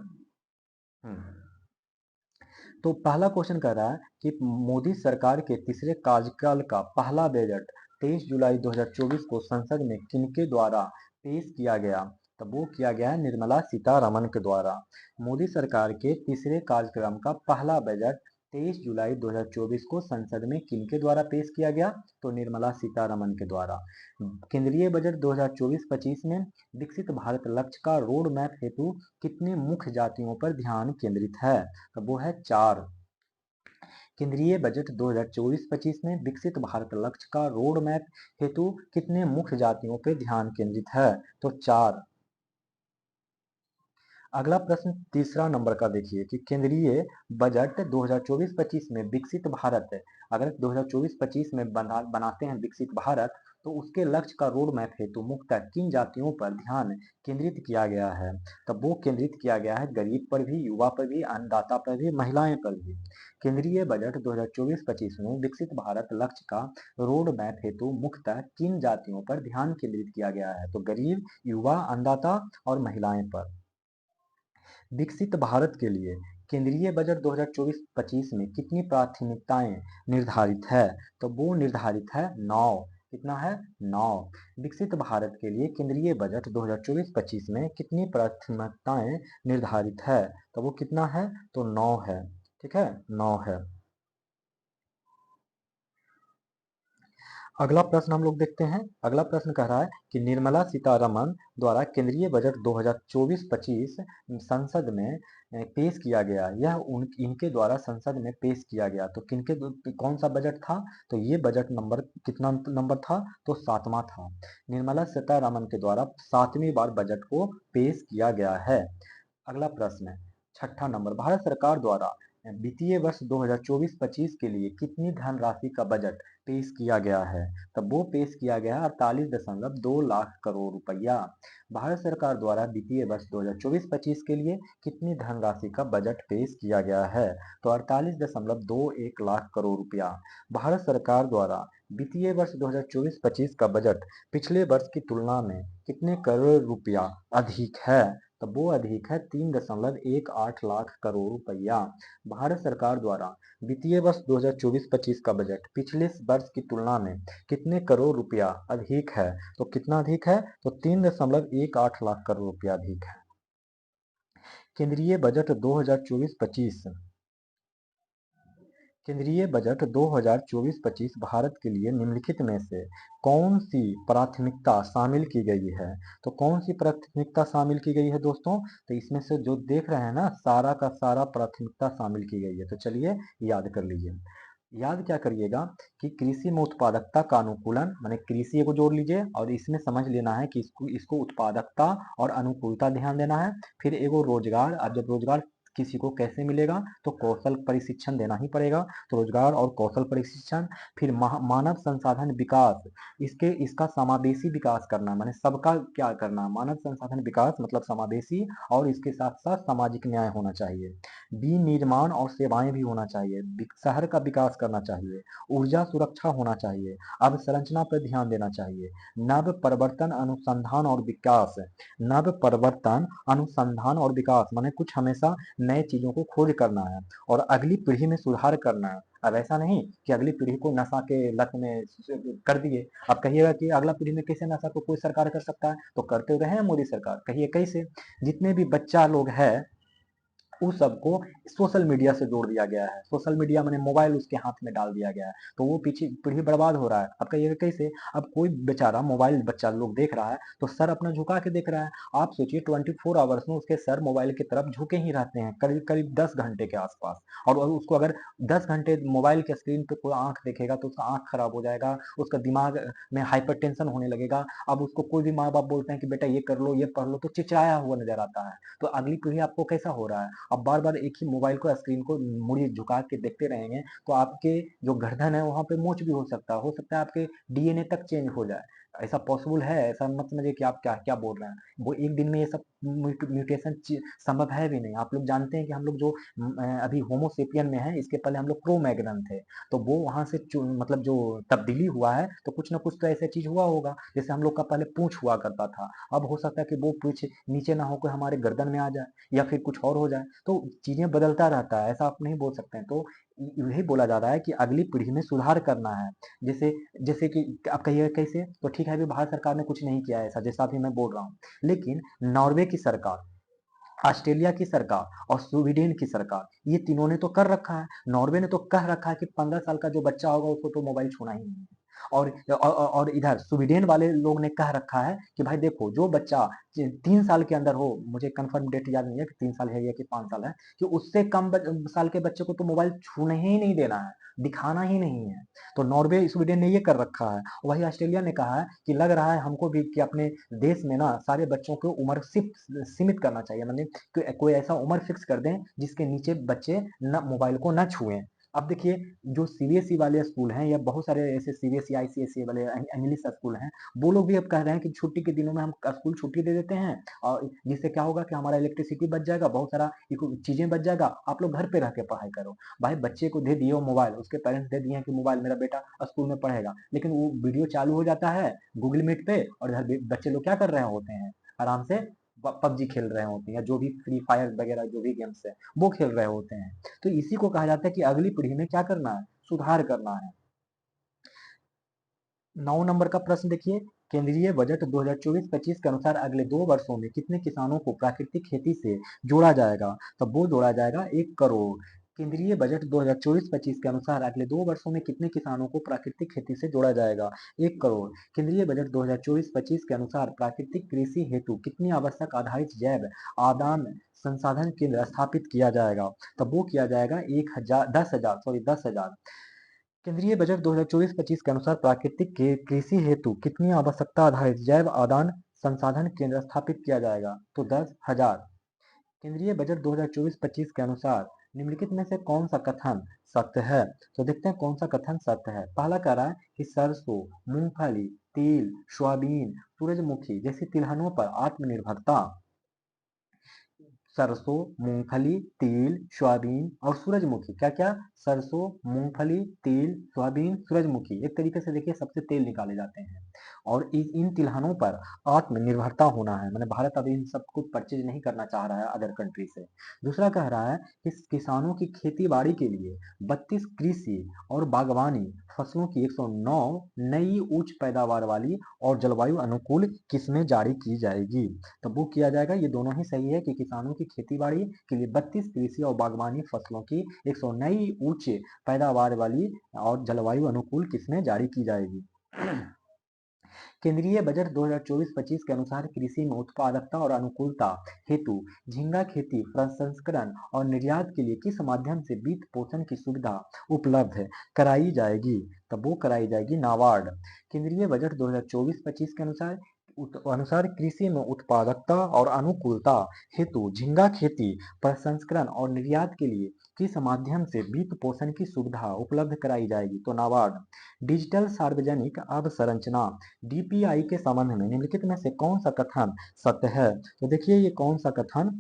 तो पहला क्वेश्चन कह रहा है कि मोदी सरकार के तीसरे कार्यकाल का पहला बजट 23 जुलाई 2024 को संसद में किनके द्वारा पेश किया गया। तो वो किया गया है निर्मला सीतारमण के द्वारा। मोदी सरकार के तीसरे कार्यक्रम का पहला बजट 23 जुलाई 2024 को संसद में किनके द्वारा पेश किया गया। तो निर्मला सीतारमण के द्वारा। केंद्रीय बजट 2024-25 में विकसित भारत लक्ष्य का रोड मैप हेतु कितने मुख्य जातियों पर ध्यान केंद्रित है। तो वो है 4। केंद्रीय बजट 2024-25 में विकसित भारत लक्ष्य का रोड मैप हेतु कितने मुख्य जातियों पर ध्यान केंद्रित है। तो 4। अगला प्रश्न तीसरा नंबर का देखिए कि केंद्रीय बजट 2024-25 में विकसित भारत, अगर 2024-25 में बनाते हैं विकसित भारत, तो उसके लक्ष्य का रोड मैप हेतु मुख्यतः किन जातियों पर ध्यान केंद्रित किया गया है। तब वो केंद्रित किया गया है गरीब पर भी, युवा पर भी, अन्नदाता पर भी, महिलाएं पर भी। केंद्रीय बजट 2024-25 में विकसित भारत लक्ष्य का रोड मैप हेतु मुख्यतः किन जातियों पर ध्यान केंद्रित किया गया है। तो गरीब, युवा, अन्नदाता और महिलाएं पर। विकसित भारत के लिए केंद्रीय बजट 2024-25 में कितनी प्राथमिकताएं निर्धारित है। तो वो निर्धारित है 9। कितना है 9। विकसित भारत के लिए केंद्रीय बजट 2024-25 में कितनी प्राथमिकताएं निर्धारित है। तो वो कितना है तो 9 है। ठीक है 9 है। अगला प्रश्न हम लोग देखते हैं। अगला प्रश्न कह रहा है कि निर्मला सीतारमण द्वारा केंद्रीय बजट 2024-25 संसद में पेश किया गया। यह इनके द्वारा संसद में पेश किया गया। तो कौन सा बजट था। तो ये बजट नंबर कितना नंबर था। तो 7वां था। निर्मला सीतारमण के द्वारा 7वीं बार बजट को पेश किया गया है। अगला प्रश्न छठा नंबर, भारत सरकार द्वारा वित्तीय वर्ष 2024-25 के लिए कितनी धनराशि का बजट पेश किया गया है। तब वो पेश किया गया 48.2 लाख करोड़ रुपया। भारत सरकार द्वारा वित्तीय वर्ष 2024-25 के लिए कितनी धनराशि का बजट पेश किया गया है। तो 48.21 लाख करोड़ रुपया। भारत सरकार द्वारा वित्तीय वर्ष 2024-25 का बजट पिछले वर्ष की तुलना में कितने करोड़ रुपया अधिक है। तो वो अधिक है 3.18 लाख करोड़ रुपया। भारत सरकार द्वारा वित्तीय वर्ष 2024-25 का बजट पिछले वर्ष की तुलना में कितने करोड़ रुपया अधिक है। तो कितना अधिक है तो 3.18 लाख करोड़ रुपया अधिक है। केंद्रीय बजट 2024-25 केंद्रीय बजट 2024-25 भारत के लिए निम्नलिखित में से कौन सी प्राथमिकता शामिल की गई है। तो कौन सी प्राथमिकता शामिल की गई है दोस्तों। तो इसमें से जो देख रहे हैं ना सारा का सारा प्राथमिकता शामिल की गई है। तो चलिए याद कर लीजिए। याद क्या करिएगा कि कृषि में उत्पादकता का अनुकूलन, माने कृषि को जोड़ लीजिए और इसमें समझ लेना है कि इसको उत्पादकता और अनुकूलता ध्यान देना है। फिर एगो रोजगार, अब जब रोजगार किसी को कैसे मिलेगा तो कौशल प्रशिक्षण देना ही पड़ेगा। तो रोजगार और कौशल प्रशिक्षण। फिर मानव संसाधन विकास, इसका समावेशी विकास करना, माने सबका क्या करना, मानव संसाधन विकास मतलब समावेशी, और इसके साथ साथ सामाजिक न्याय होना चाहिए। विनिर्माण और सेवाएं भी होना चाहिए। शहर का विकास करना चाहिए। ऊर्जा सुरक्षा होना चाहिए। अवसंरचना पर ध्यान देना चाहिए। नव परिवर्तन अनुसंधान और विकास, नव परिवर्तन अनुसंधान और विकास माने कुछ हमेशा नए चीजों को खोज करना है और अगली पीढ़ी में सुधार करना है। अब ऐसा नहीं कि अगली पीढ़ी को नशा के लत में कर दिए। अब कहिएगा कि अगला पीढ़ी में कैसे नशा को कोई सरकार कर सकता है। तो करते रहे हैं मोदी सरकार, कहिए कैसे। जितने भी बच्चा लोग है उस सबको सोशल मीडिया से जोड़ दिया गया है। सोशल मीडिया मैंने मोबाइल उसके हाथ में डाल दिया गया है। तो वो पीछे पीढ़ी बर्बाद हो रहा है। अब कहिएगा कैसे। अब कोई बेचारा मोबाइल बच्चा लोग देख रहा है तो सर अपना झुका के देख रहा है। आप सोचिए 24 आवर्स में उसके सर मोबाइल की तरफ झुके ही रहते हैं, करीब करीब 10 घंटे के आसपास। और उसको अगर 10 घंटे मोबाइल के स्क्रीन पे कोई आंख देखेगा तो उसका आंख खराब हो जाएगा, उसका दिमाग में हाइपरटेंशन होने लगेगा। अब उसको कोई भी माँ बाप बोलते हैं कि बेटा ये कर लो ये पढ़ लो तो चिड़चिड़ाया हुआ नजर आता है। तो अगली पीढ़ी आपको कैसा हो रहा है। आप बार बार एक ही मोबाइल को स्क्रीन को मुड़ी झुका के देखते रहेंगे तो आपके जो गर्दन है वहां पे मोच भी हो सकता है आपके डीएनए तक चेंज हो जाए। ऐसा पॉसिबल है? ऐसा मत समझिए कि आप क्या क्या बोल रहे हैं। वो एक दिन में ये सब म्यूटेशन संभव है भी नहीं। आप लोग जानते हैं कि हम लोग जो अभी होमोसेपियन में है, इसके पहले हम लोग क्रो मैग्नन थे। तो वो वहां से मतलब जो तब्दीली हुआ है, तो कुछ ना कुछ तो ऐसा चीज हुआ होगा। जैसे हम लोग का पहले पूंछ हुआ करता था, अब हो सकता है कि वो पूंछ नीचे ना होकर हमारे गर्दन में आ जाए, या फिर कुछ और हो जाए। तो चीजें बदलता रहता है, ऐसा आप नहीं बोल सकते हैं। तो यही बोला जा रहा है कि अगली पीढ़ी में सुधार करना है। जैसे जैसे कि आप कहिए कैसे, तो ठीक है, अभी भारत सरकार ने कुछ नहीं किया है ऐसा, जैसा अभी मैं बोल रहा हूँ। लेकिन नॉर्वे की सरकार, ऑस्ट्रेलिया की सरकार और स्वीडन की सरकार, ये तीनों ने तो कर रखा है। नॉर्वे ने तो कह रखा है कि 15 साल का जो बच्चा होगा उसको तो मोबाइल छूना ही नहीं है। और इधर स्वीडन वाले लोग ने कह रखा है कि भाई देखो, जो बच्चा 3 साल के अंदर हो, मुझे कंफर्म डेट याद नहीं है कि 3 साल है या कि 5 साल है, कि उससे कम साल के बच्चे को तो मोबाइल छूने ही नहीं देना है, दिखाना ही नहीं है। तो नॉर्वे स्वीडन ने ये कर रखा है। वही ऑस्ट्रेलिया ने कहा है कि लग रहा है हमको भी कि अपने देश में ना सारे बच्चों को उम्र सिर्फ सीमित करना चाहिए, मतलब कोई ऐसा उम्र फिक्स कर दें जिसके नीचे बच्चे न मोबाइल को न छुएं। अब देखिए, जो सीबीएसई वाले स्कूल हैं, या बहुत सारे ऐसे सीबीएसई आईसीएसई वाले इंग्लिश स्कूल हैं, वो लोग भी अब कह रहे हैं कि छुट्टी के दिनों में हम स्कूल छुट्टी दे देते हैं, और जिससे क्या होगा कि हमारा इलेक्ट्रिसिटी बच जाएगा, बहुत सारा चीजें बच जाएगा, आप लोग घर पे रह के पढ़ाई करो। भाई बच्चे को दे दिए हो मोबाइल, उसके पेरेंट्स दे दिए हैं कि मोबाइल मेरा बेटा स्कूल में पढ़ेगा, लेकिन वो वीडियो चालू हो जाता है गूगल मीट पे, और इधर बच्चे लोग क्या कर रहे होते हैं, आराम से पबजी खेल रहे होते हैं, या जो भी फ्री फायर वगैरह जो भी गेम्स है वो खेल रहे होते हैं। तो इसी को कहा जाता है कि अगली पीढ़ी में क्या करना है, सुधार करना है। 9 नंबर का प्रश्न देखिए, केंद्रीय बजट 2024-25 के अनुसार अगले 2 वर्षों में कितने किसानों को प्राकृतिक खेती से जोड़ा जाएगा? तो वो जोड़ा जाएगा 1 करोड़। केंद्रीय बजट 2024-25 के अनुसार अगले 2 वर्षों में कितने किसानों को प्राकृतिक खेती से जोड़ा जाएगा? 1 करोड़। केंद्रीय बजट 2024-25 के अनुसार प्राकृतिक कृषि हेतु कितनी आवश्यक आधारित जैव आदान संसाधन केंद्र स्थापित किया जाएगा? तब वो किया जाएगा 10,000 केंद्रीय बजट 2024-25 के अनुसार प्राकृतिक कृषि हेतु कितनी आवश्यकता आधारित जैव आदान संसाधन केंद्र स्थापित किया जाएगा? तो 10,000। केंद्रीय बजट 2024-25 के अनुसार निम्नलिखित में से कौन सा कथन सत्य है? तो देखते हैं कौन सा कथन सत्य है। पहला कह रहा है कि सरसों, मूंगफली, तिल, सोयाबीन, सूरजमुखी जैसी तिलहनों पर आत्मनिर्भरता, सरसों, मूंगफली, तिल, सोयाबीन और सूरजमुखी, क्या क्या? सरसों, मूंगफली, तिल, सोयाबीन, सूरजमुखी, एक तरीके से देखिए सबसे तेल निकाले जाते हैं। और इन तिलहनों पर आत्मनिर्भरता होना है, मैंने भारत अभी इन सबको परचेज नहीं करना चाह रहा है अदर कंट्री से। दूसरा कह रहा है कि किसानों की खेती बाड़ी के लिए 32 कृषि और बागवानी फसलों की 109 नई उच्च पैदावार वाली और जलवायु अनुकूल किस्में जारी की जाएगी। तो वो किया जाएगा, ये दोनों ही सही है कि किसानों की खेती-बाड़ी के लिए 32 कृषि और बागवानी फसलों की 100 नई उच्च पैदावार वाली और जलवायु अनुकूल किस्में जारी की जाएगी। केंद्रीय बजट 2024-25 के अनुसार कृषि में उत्पादकता और अनुकूलता हेतु झींगा खेती प्रसंस्करण और निर्यात के लिए किस माध्यम से वित्त पोषण की सुविधा उपलब्ध कराई जाएगी? तब वो कराई जाएगी नाबार्ड। केंद्रीय बजट 2024-25 के अनुसार कृषि में उत्पादकता और अनुकूलता हेतु झींगा खेती प्रसंस्करण और निर्यात के लिए किस माध्यम से वित्त पोषण की सुविधा उपलब्ध कराई जाएगी? तो नाबार्ड। डिजिटल सार्वजनिक अवसंरचना डीपीआई के संबंध में निम्नलिखित में से कौन सा कथन सत्य है? तो देखिए ये कौन सा कथन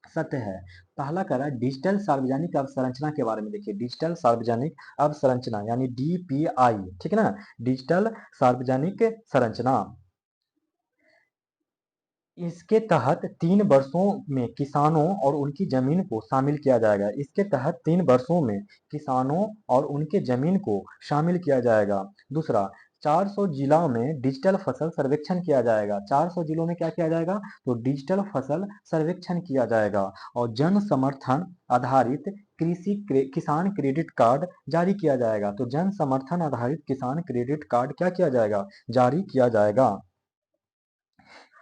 सत्य है। पहला कह रहा है डिजिटल सार्वजनिक अवसंरचना के बारे में, देखिए डिजिटल सार्वजनिक अवसंरचना यानी डीपीआई, ठीक है ना, डिजिटल सार्वजनिक संरचना, इसके तहत 3 वर्षों में किसानों और उनकी जमीन को शामिल किया जाएगा। इसके तहत 3 वर्षों में किसानों और उनके जमीन को शामिल किया जाएगा। दूसरा, 400 जिलों में डिजिटल फसल सर्वेक्षण किया जाएगा। 400 जिलों में क्या किया जाएगा? तो डिजिटल फसल सर्वेक्षण किया जाएगा। और जन समर्थन आधारित किसान क्रेडिट कार्ड जारी किया जाएगा। तो जन समर्थन आधारित किसान क्रेडिट कार्ड क्या किया जाएगा? जारी किया जाएगा।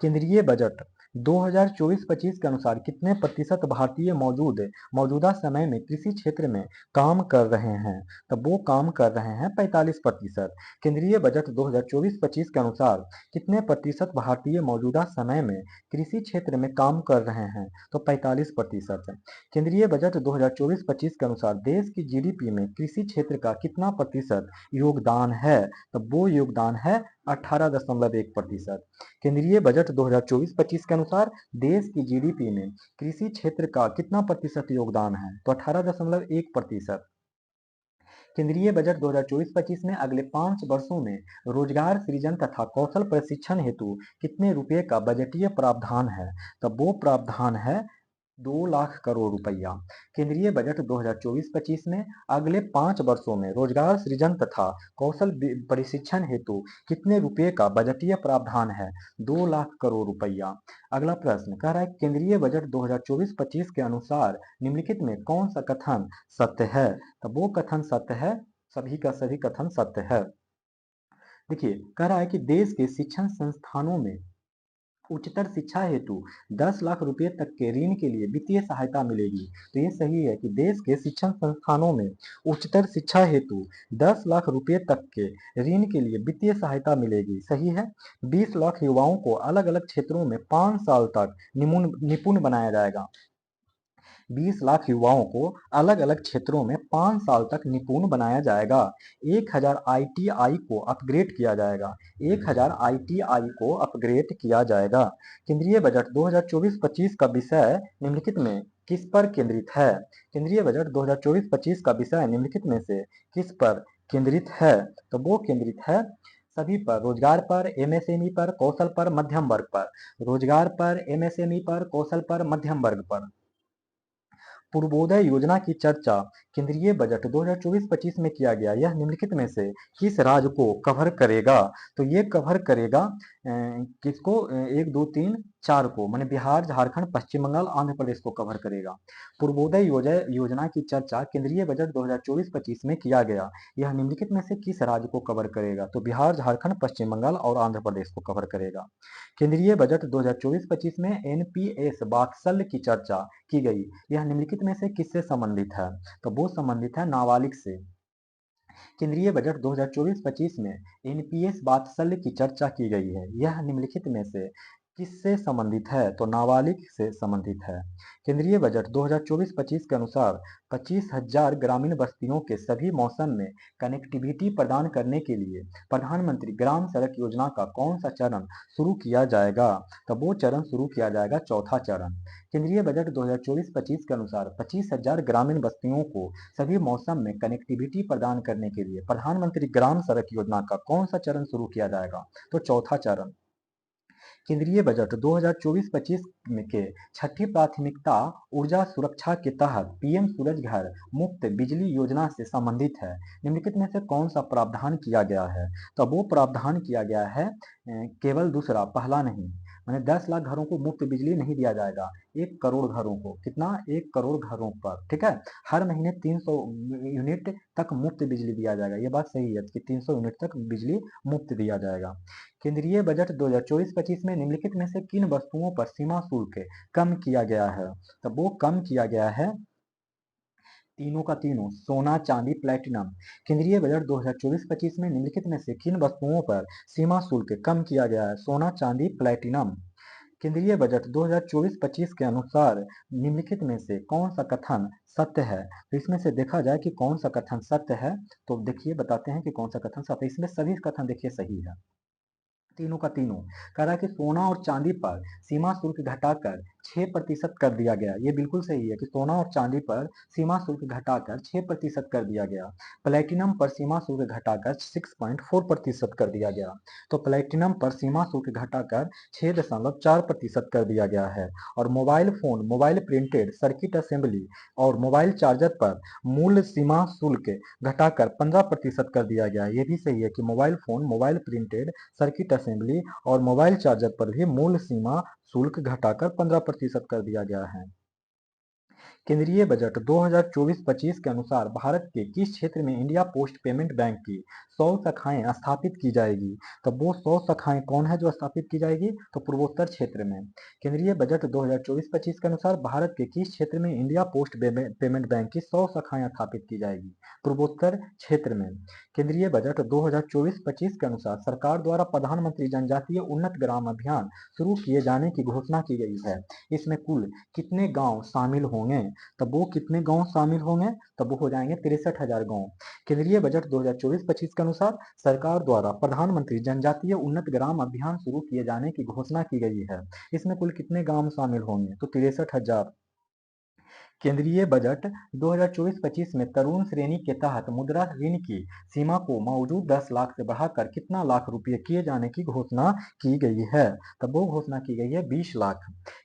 केंद्रीय बजट 2024-25 के अनुसार कितने प्रतिशत भारतीय मौजूदा समय में कृषि क्षेत्र में काम कर रहे हैं? तो वो काम कर रहे हैं 45%। केंद्रीय बजट 2024-25 के अनुसार कितने प्रतिशत भारतीय मौजूदा समय में कृषि क्षेत्र में काम कर रहे हैं? तो 45%। केंद्रीय बजट 2024-25 के अनुसार देश की जीडीपी में कृषि क्षेत्र का कितना प्रतिशत योगदान है? तो वो योगदान है 18.1%। केंद्रीय बजट 2024-25 के अनुसार देश की जीडीपी में कृषि क्षेत्र का कितना प्रतिशत योगदान है? तो 18.1%। केंद्रीय बजट 2024-25 में अगले 5 वर्षों में रोजगार सृजन तथा कौशल प्रशिक्षण हेतु कितने रुपए का बजटीय प्रावधान है? तो वो प्रावधान है 2 लाख करोड़ रुपया। केंद्रीय बजट 2024-25 में अगले 5 वर्षों में रोजगार सृजन तथा कौशल प्रशिक्षण हेतु कितने रुपए का बजटीय प्रावधान है? 2 लाख करोड़ रुपया। अगला प्रश्न कह रहा है केंद्रीय बजट 2024-25 के अनुसार निम्नलिखित में कौन सा कथन सत्य है? तो वो कथन सत्य है, सभी का सभी कथन सत्य है। देखिए कह रहा है कि देश के शिक्षण संस्थानों में उच्चतर शिक्षा हेतु 10 लाख रुपए तक के ऋण के लिए वित्तीय सहायता मिलेगी। तो ये सही है कि देश के शिक्षण संस्थानों में उच्चतर शिक्षा हेतु 10 लाख रुपए तक के ऋण के लिए वित्तीय सहायता मिलेगी। सही है। 20 लाख युवाओं को अलग अलग क्षेत्रों में 5 साल तक निपुण बनाया जाएगा। 20 लाख युवाओं को अलग अलग क्षेत्रों में 5 साल तक निपुण बनाया जाएगा। 1000 आईटीआई को अपग्रेड किया जाएगा। 1000 आईटीआई को अपग्रेड किया जाएगा। केंद्रीय बजट 2024-25 का विषय निम्नलिखित में किस पर केंद्रित है? केंद्रीय बजट 2024-25 का विषय निम्नलिखित में से किस पर केंद्रित है? तो वो केंद्रित है सभी पर, रोजगार पर, एमएसएमई पर, कौशल पर, मध्यम वर्ग पर। रोजगार पर, एमएसएमई पर, कौशल पर, मध्यम वर्ग पर। पूर्वोदय योजना की चर्चा केंद्रीय बजट 2024-25 में किया गया। यह निम्नलिखित में से किस राज्य को कवर करेगा? तो ये कवर करेगा किसको? 1 2 3 4 को, माने बिहार, झारखंड, पश्चिम बंगाल, आंध्र प्रदेश को कवर करेगा। पूर्वोदय योजना की चर्चा केंद्रीय बजट 2024-25 में किया गया। यह निम्नलिखित में से किस राज्य को कवर करेगा? तो बिहार, झारखंड, पश्चिम बंगाल और आंध्र प्रदेश को कवर करेगा। केंद्रीय बजट 2024-25 में एनपीएस वात्सल्य की चर्चा की गई। यह निम्नलिखित में से किससे संबंधित है? तो वो संबंधित है नाबालिग से। केंद्रीय बजट 2024-25 में एनपीएस वात्सल्य की चर्चा की गई है। यह निम्नलिखित में से किससे संबंधित है? तो नाबालिग से संबंधित है। केंद्रीय बजट 2024-25 के अनुसार 25,000 ग्रामीण बस्तियों के सभी मौसम में कनेक्टिविटी प्रदान करने के लिए प्रधानमंत्री ग्राम सड़क योजना का कौन सा चरण शुरू किया जाएगा? तो वो चरण शुरू किया जाएगा चौथा चरण। केंद्रीय बजट 2024-25 के अनुसार 25,000 ग्रामीण बस्तियों को सभी मौसम में कनेक्टिविटी प्रदान करने के लिए प्रधानमंत्री ग्राम सड़क योजना का कौन सा चरण शुरू किया जाएगा? तो चौथा चरण। केंद्रीय बजट 2024-25 के छठी प्राथमिकता ऊर्जा सुरक्षा के तहत पीएम सूरज घर मुफ्त बिजली योजना से संबंधित है। निम्नलिखित में से कौन सा प्रावधान किया गया है? तो वो प्रावधान किया गया है केवल दूसरा, पहला नहीं। माने 10 लाख घरों को मुफ्त बिजली नहीं दिया जाएगा, 1 करोड़ घरों को। कितना? 1 करोड़ घरों पर। ठीक है। हर महीने 300 यूनिट तक मुफ्त बिजली दिया जाएगा। ये बात सही है कि 300 यूनिट तक बिजली मुफ्त दिया जाएगा। केंद्रीय बजट 2024-25 में निम्नलिखित में से किन वस्तुओं पर सीमा शुल्क कम किया गया है? तो वो कम किया गया है तीनों का तीनों, सोना, चांदी, प्लेटिनम। केंद्रीय बजट 2024-25 में निम्नलिखित में से किन वस्तुओं पर सीमा शुल्क कम किया गया है? सोना, चांदी, प्लेटिनम। केंद्रीय बजट 2024-25 के अनुसार निम्नलिखित में से कौन सा कथन सत्य है? तो इसमें से देखा जाए कि कौन सा कथन सत्य है, तो देखिए बताते हैं कि कौन सा कथन सत्य है। इसमें सभी कथन देखिए सही है, तीनों का तीनों। कह रहा है कि सोना और चांदी पर सीमा शुल्क घटाकर 6% कर दिया गया। ये बिल्कुल सही है कि सोना और चांदी पर सीमा शुल्क घटाकर 6% कर दिया गया। प्लेटिनम पर सीमा शुल्क घटाकर 6.4% कर दिया गया। तो प्लेटिनम पर सीमा शुल्क घटाकर 6.4% कर दिया गया है। और mobile phone, mobile printed circuit assembly और मोबाइल चार्जर पर मूल्य सीमा शुल्क घटाकर 15% कर दिया गया। ये भी सही है कि mobile phone, mobile printed circuit assembly और मोबाइल चार्जर पर भी मूल्य सीमा शुल्क घटाकर 15% कर दिया गया है। केंद्रीय बजट 2024-25 के अनुसार भारत के किस क्षेत्र में इंडिया पोस्ट पेमेंट बैंक की 100 शाखाएं स्थापित की जाएगी? तो वो 100 शाखाएं कौन है जो स्थापित की जाएगी? तो पूर्वोत्तर क्षेत्र में। केंद्रीय बजट 2024-25 के अनुसार भारत के किस क्षेत्र में इंडिया पोस्ट पेमेंट बैंक की 100 शाखाएं स्थापित की जाएगी? पूर्वोत्तर क्षेत्र में। केंद्रीय बजट 2024-25 के अनुसार सरकार द्वारा प्रधानमंत्री जनजातीय उन्नत ग्राम अभियान शुरू किए जाने की घोषणा की गई है। इसमें कुल कितने गांव शामिल होंगे? तब वो कितने गांव शामिल होंगे? तब वो हो जाएंगे 63,000 गांव। केंद्रीय बजट 2024-25 के अनुसार सरकार द्वारा प्रधानमंत्री जनजातीय उन्नत ग्राम अभियान शुरू किए जाने की घोषणा की गई है। इसमें कुल कितने गांव शामिल होंगे? तो 63,000। केंद्रीय बजट 2024-25 में तरुण श्रेणी के तहत मुद्रा ऋण की सीमा को मौजूद 10 लाख से बढ़ाकर कितना लाख रुपए किए जाने की घोषणा की गई है? तब वो घोषणा की गई है 20 लाख।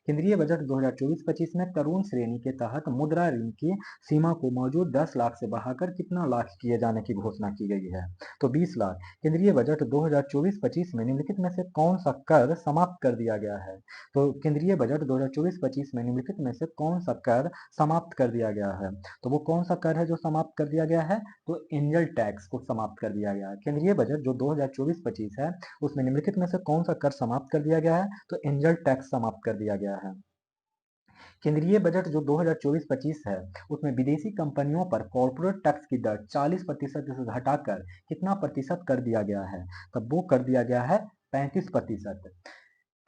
केंद्रीय बजट 2024-25 में तरुण श्रेणी के तहत मुद्रा ऋण की सीमा को मौजूद 10 लाख से बढ़ाकर कितना लाख किए जाने की घोषणा की गई है? तो 20 लाख। केंद्रीय बजट 2024-25 में निम्नलिखित में से कौन सा कर समाप्त कर दिया गया है? तो केंद्रीय बजट 2024-25 में निम्नलिखित में से कौन सा कर समाप्त कर दिया गया है? तो वो कौन सा कर है जो समाप्त कर दिया गया है? तो एंजल टैक्स को समाप्त कर दिया गया है। केंद्रीय बजट जो 2024-25 है उसमें निम्नलिखित में से कौन सा कर समाप्त कर दिया गया है? तो एंजल टैक्स समाप्त कर दिया गया है। केंद्रीय बजट जो 2024-25 है उसमें विदेशी कंपनियों पर कॉर्पोरेट टैक्स की दर 40% से घटाकर कितना प्रतिशत कर दिया गया है? तब वो कर दिया गया है 35%।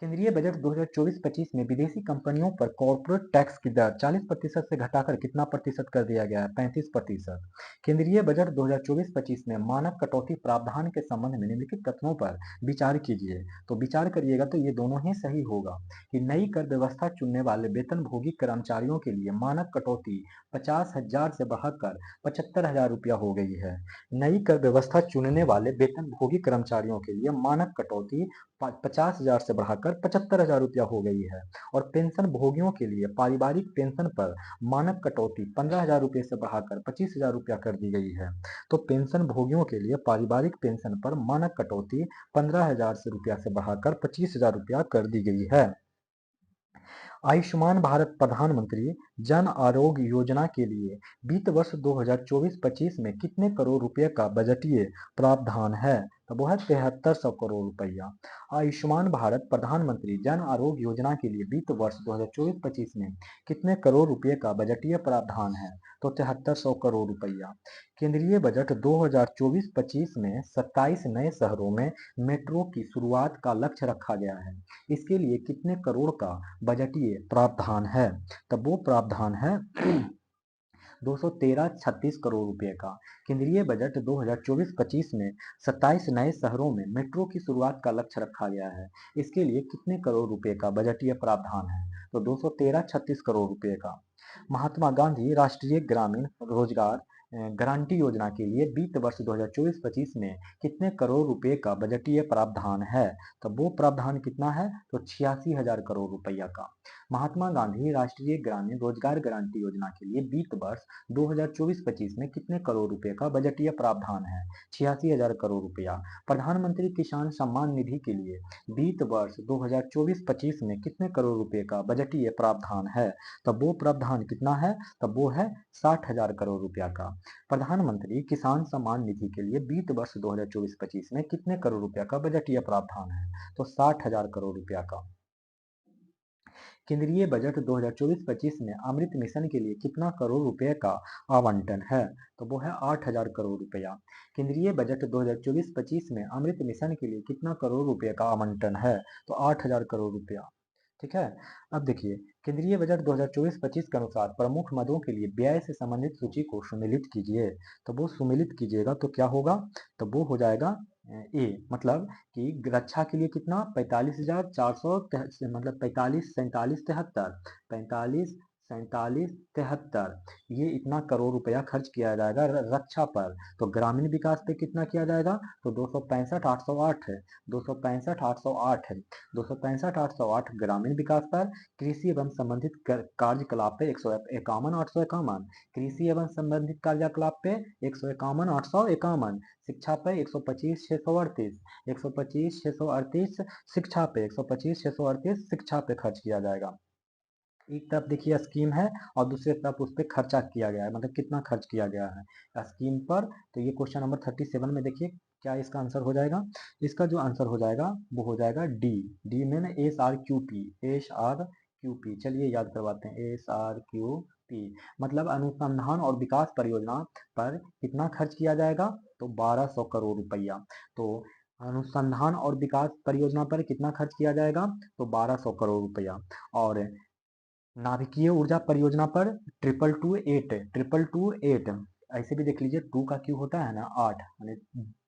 केंद्रीय बजट 2024-25 में विदेशी कंपनियों पर कॉर्पोरेट टैक्स की दर 40% से घटाकर कितना प्रतिशत कर दिया गया है? 35%। केंद्रीय बजट 2024-25 में मानक कटौती प्रावधान के संबंध में निम्नलिखित तथ्यों पर विचार कीजिए। तो विचार करिएगा तो ये दोनों ही सही होगा कि नई कर व्यवस्था चुनने वाले वेतनभोगी कर्मचारियों के लिए मानक कटौती 50,000 से बढ़ाकर 75,000 रुपया हो गई है। नई कर व्यवस्था चुनने वाले वेतनभोगी कर्मचारियों के लिए मानक कटौती 50,000 से बढ़ाकर 75,000 रुपया हो गई है। और पेंशन भोगियों के लिए पारिवारिक पेंशन पर मानक कटौती 15,000 रुपये से बढ़ाकर 25,000 रुपया कर दी गई है। तो पेंशन भोगियों के लिए पारिवारिक पेंशन पर मानक कटौती 15,000 से रुपया से बढ़ाकर 25,000 रुपया कर दी गई है। आयुष्मान भारत प्रधानमंत्री जन आरोग्य योजना के लिए वित्त वर्ष 2024-25 में कितने करोड़ रुपए का बजटीय प्रावधान है? तो वो है 7300 करोड़ रुपया। आयुष्मान भारत प्रधानमंत्री जन आरोग्य योजना के लिए वित्त वर्ष 2024-25 में कितने करोड़ रुपए का बजटीय प्रावधान है? तो 7300 करोड़ रुपया। केंद्रीय बजट 2024-25 में 27 नए शहरों में मेट्रो की शुरुआत का लक्ष्य रखा गया है। इसके लिए कितने करोड़ का बजटीय प्रावधान है? तब वो प्रावधान है 213,36 करोड़ रुपए का। केंद्रीय बजट 2024-25 में 27 नए शहरों में मेट्रो की शुरुआत का लक्ष्य रखा गया है। इसके लिए कितने करोड़ रुपए का बजटीय प्रावधान है? तो 213,36 करोड़ रुपए का। महात्मा गांधी राष्ट्रीय ग्रामीण रोजगार गारंटी योजना के लिए वित्त वर्ष 2024-25 में कितने करोड़ रुपए का बजटीय प्रावधान है? तो वो प्रावधान कितना है? तो 86,000 करोड़ रुपया का। महात्मा गांधी राष्ट्रीय ग्रामीण रोजगार गारंटी योजना के लिए वित्त वर्ष 2024-25 में कितने करोड़ रुपए का बजटीय प्रावधान है? 86,000 करोड़ रुपया। प्रधानमंत्री किसान सम्मान निधि के लिए वित्त वर्ष 2024-25 में कितने करोड़ रुपए का बजटीय प्रावधान है? तब वो प्रावधान कितना है? तब वो है 60,000 करोड़ रुपया का। प्रधानमंत्री किसान सम्मान निधि के लिए वित्त वर्ष 2024-25 में कितने करोड़ रुपया का बजटीय प्रावधान है? तो 60,000 करोड़ रुपया का। केंद्रीय बजट 2024-25 में अमृत मिशन के लिए कितना करोड़ रुपए का आवंटन है? तो वो है 8,000 करोड़ रुपया। केंद्रीय बजट 2024-25 में अमृत मिशन के लिए कितना करोड़ रुपए का आवंटन है? तो 8,000 करोड़ रुपया। ठीक है। अब देखिए केंद्रीय बजट 2024-25 के अनुसार प्रमुख मदों के लिए व्यय से संबंधित सूची को सुमेलित कीजिए। तो वो सुमेलित कीजिएगा तो क्या होगा? तो वो हो जाएगा ए मतलब कि रक्षा के लिए कितना 45,400 मतलब 45 47 73 ये इतना करोड़ रुपया खर्च किया जाएगा रक्षा पर। तो ग्रामीण विकास पे कितना किया जाएगा? तो 265,808 है 265,808 है 265,808 ग्रामीण विकास पर। कृषि एवं संबंधित कार्यकलाप पे 151,851। कृषि एवं संबंधित कार्यकलाप पे 151,851। शिक्षा पे 125,638 125,638 शिक्षा पे 125,638 शिक्षा पे खर्च किया जाएगा। एक तरफ देखिए स्कीम है और दूसरी तरफ उस पे खर्चा किया गया है, मतलब कितना खर्च किया गया है स्कीम पर। तो ये क्वेश्चन नंबर 37 में देखिए क्या इसका आंसर हो जाएगा। इसका जो आंसर हो जाएगा वो हो जाएगा डी। डी में ना SRQP, SRQP, चलिए याद करवाते हैं SRQP। मतलब अनुसंधान और विकास परियोजना पर कितना खर्च किया जाएगा, तो 1200 करोड़ रुपया। तो अनुसंधान और विकास परियोजना पर कितना खर्च किया जाएगा, तो 1200 करोड़ रुपया। और नाभिकीय ऊर्जा परियोजना पर 22288, ऐसे भी देख लीजिए, टू का क्यू होता है ना 8, यानी